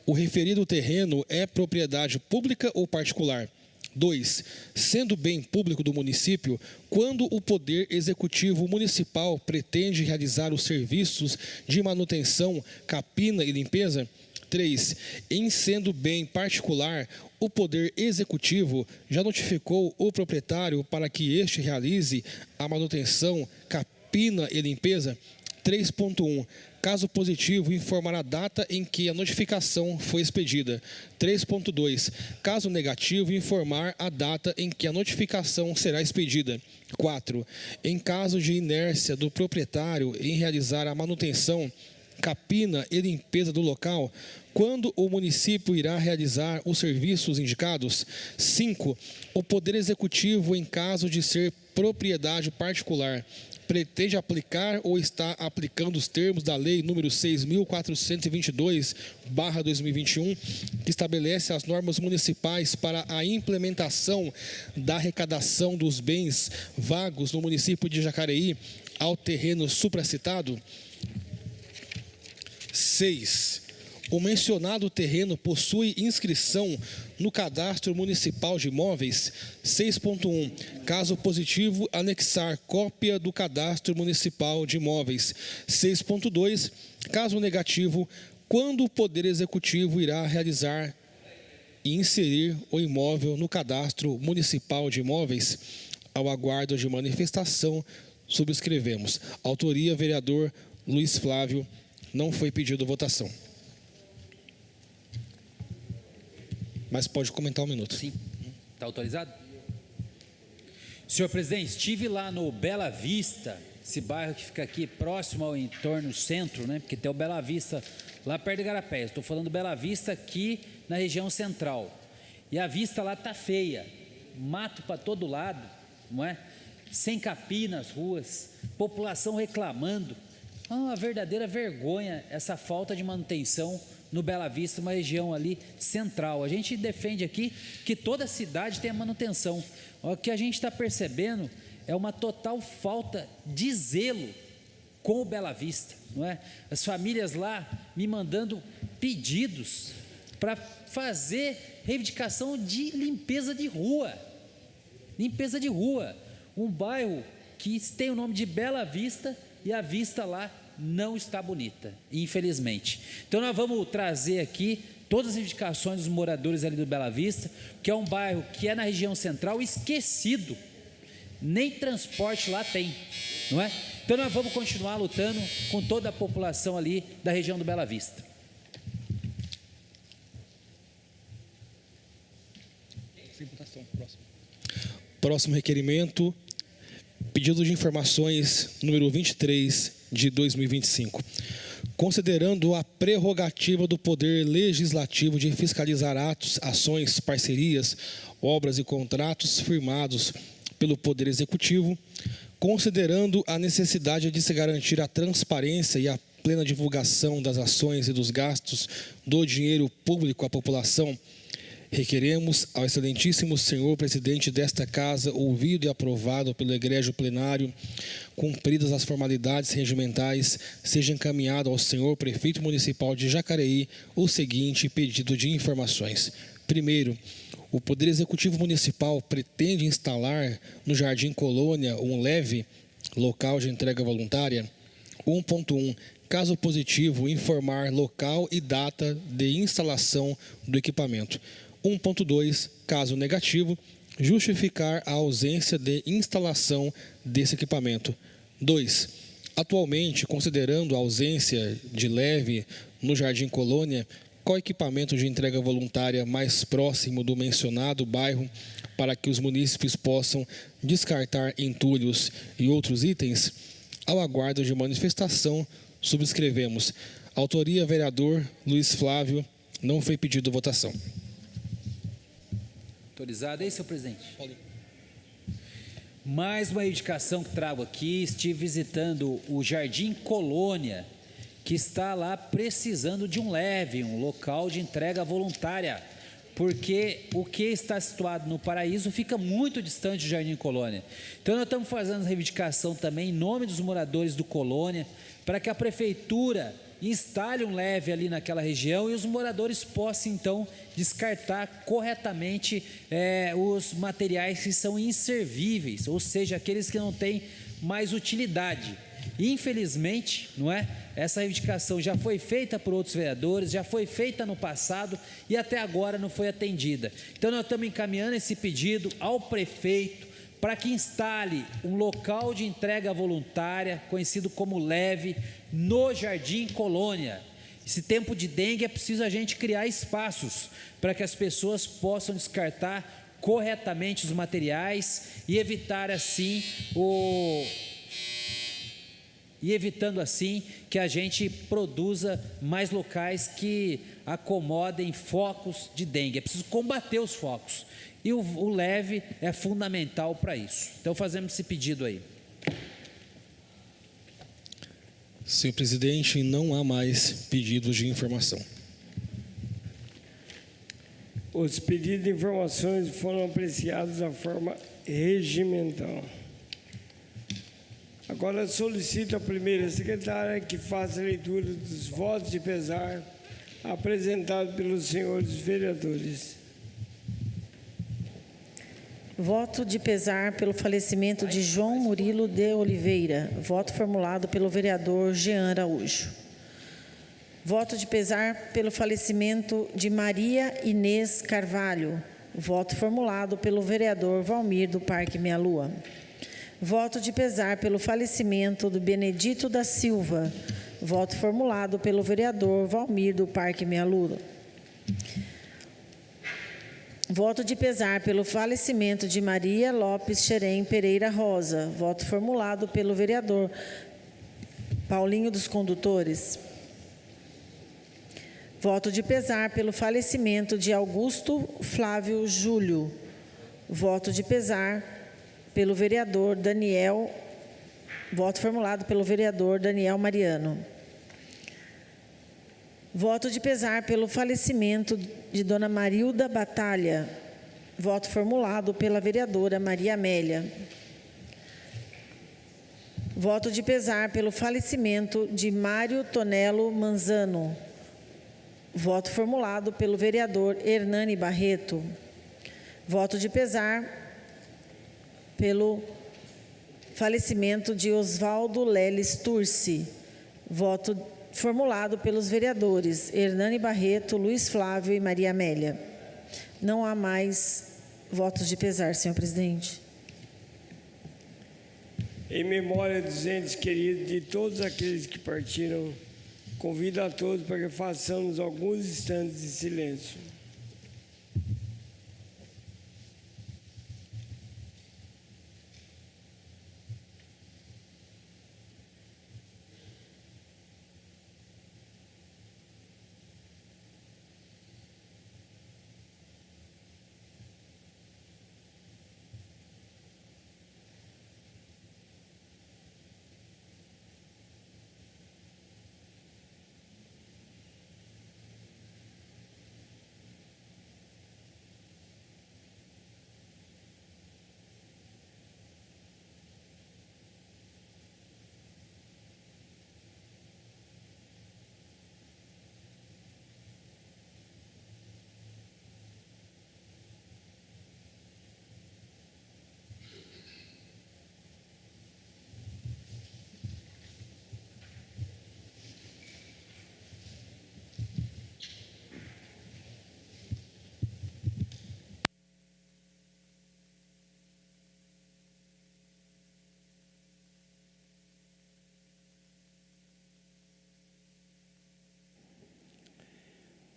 o referido terreno é propriedade pública ou particular? 2. Sendo bem público do município, quando o Poder Executivo Municipal pretende realizar os serviços de manutenção, capina e limpeza? 3. Em sendo bem particular, o Poder Executivo já notificou o proprietário para que este realize a manutenção, capina e limpeza? 3.1. Caso positivo, informar a data em que a notificação foi expedida. 3.2. Caso negativo, informar a data em que a notificação será expedida. 4. Em caso de inércia do proprietário em realizar a manutenção, capina e limpeza do local, quando o município irá realizar os serviços indicados. 5. O Poder Executivo, em caso de ser propriedade particular, pretende aplicar ou está aplicando os termos da Lei número 6.422/2021, que estabelece as normas municipais para a implementação da arrecadação dos bens vagos no município de Jacareí ao terreno supracitado. 6. O mencionado terreno possui inscrição no Cadastro Municipal de Imóveis. 6.1. Caso positivo, anexar cópia do Cadastro Municipal de Imóveis. 6.2. Caso negativo, quando o Poder Executivo irá realizar e inserir o imóvel no Cadastro Municipal de Imóveis. Ao aguardo de manifestação, subscrevemos. Autoria, vereador Luiz Flávio. Não foi pedido votação. Mas pode comentar um minuto. Sim. Está autorizado? Senhor presidente, estive lá no Bela Vista, esse bairro que fica aqui próximo ao entorno centro, né? Porque tem o Bela Vista lá perto de Igarapé. Estou falando do Bela Vista aqui na região central. E a vista lá está feia. Mato para todo lado, não é? Sem capim nas ruas, população reclamando. É uma verdadeira vergonha essa falta de manutenção no Bela Vista, uma região ali central. A gente defende aqui que toda cidade tenha manutenção. O que a gente está percebendo é uma total falta de zelo com o Bela Vista, não é? As famílias lá me mandando pedidos para fazer reivindicação de limpeza de rua. Limpeza de rua. Um bairro que tem o nome de Bela Vista e a vista lá não está bonita, infelizmente. Então nós vamos trazer aqui todas as reivindicações dos moradores ali do Bela Vista, que é um bairro que é na região central, esquecido, nem transporte lá tem, não é? Então nós vamos continuar lutando com toda a população ali da região do Bela Vista. Próximo requerimento, pedido de informações número 23 de 2025. Considerando a prerrogativa do Poder Legislativo de fiscalizar atos, ações, parcerias, obras e contratos firmados pelo Poder Executivo, considerando a necessidade de se garantir a transparência e a plena divulgação das ações e dos gastos do dinheiro público à população, requeremos ao excelentíssimo senhor presidente desta casa, ouvido e aprovado pelo egrégio plenário, cumpridas as formalidades regimentais, seja encaminhado ao senhor prefeito municipal de Jacareí o seguinte pedido de informações. Primeiro, o Poder Executivo Municipal pretende instalar no Jardim Colônia um leve local de entrega voluntária. 1.1. Caso positivo, informar local e data de instalação do equipamento. 1.2, caso negativo, justificar a ausência de instalação desse equipamento. 2. Atualmente, considerando a ausência de leve no Jardim Colônia, qual equipamento de entrega voluntária mais próximo do mencionado bairro para que os munícipes possam descartar entulhos e outros itens? Ao aguardo de manifestação, subscrevemos. Autoria, vereador Luiz Flávio. Não foi pedido votação. Autorizado aí, senhor presidente? Mais uma reivindicação que trago aqui. Estive visitando o Jardim Colônia, que está lá precisando de um leve, um local de entrega voluntária, porque o que está situado no Paraíso fica muito distante do Jardim Colônia. Então nós estamos fazendo reivindicação também em nome dos moradores do Colônia, para que a prefeitura instale um leve ali naquela região e os moradores possam então descartar corretamente os materiais que são inservíveis, ou seja, aqueles que não têm mais utilidade. Infelizmente, não é? Essa reivindicação já foi feita por outros vereadores, já foi feita no passado e até agora não foi atendida. Então nós estamos encaminhando esse pedido ao prefeito para que instale um local de entrega voluntária, conhecido como LEVE, no Jardim Colônia. Esse tempo de dengue é preciso a gente criar espaços para que as pessoas possam descartar corretamente os materiais e evitar assim evitando assim que a gente produza mais locais que acomodem focos de dengue. É preciso combater os focos. E o LEVE é fundamental para isso. Então fazemos esse pedido aí. Senhor presidente, não há mais pedidos de informação. Os pedidos de informações foram apreciados da forma regimental. Agora solicito a primeira secretária que faça a leitura dos votos de pesar apresentados pelos senhores vereadores. Voto de pesar pelo falecimento de João Murilo de Oliveira. Voto formulado pelo vereador Jean Araújo. Voto de pesar pelo falecimento de Maria Inês Carvalho. Voto formulado pelo vereador Valmir do Parque Meia Lua. Voto de pesar pelo falecimento do Benedito da Silva. Voto formulado pelo vereador Valmir do Parque Meia Lua. Voto de pesar pelo falecimento de Maria Lopes Xerém Pereira Rosa. Voto formulado pelo vereador Paulinho dos Condutores. Voto de pesar pelo falecimento de Augusto Flávio Júlio. Voto de pesar pelo vereador Daniel. Voto formulado pelo vereador Daniel Mariano. Voto de pesar pelo falecimento de Dona Marilda Batalha. Voto formulado pela vereadora Maria Amélia. Voto de pesar pelo falecimento de Mário Tonello Manzano. Voto formulado pelo vereador Hernani Barreto. Voto de pesar pelo falecimento de Oswaldo Leles Turci. Voto formulado pelos vereadores Hernani Barreto, Luiz Flávio e Maria Amélia. Não há mais votos de pesar, senhor presidente. Em memória dos entes queridos de todos aqueles que partiram, convido a todos para que façamos alguns instantes de silêncio.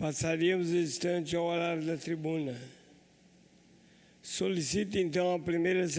Passaríamos o instante ao horário da tribuna. Solicito, então, a primeira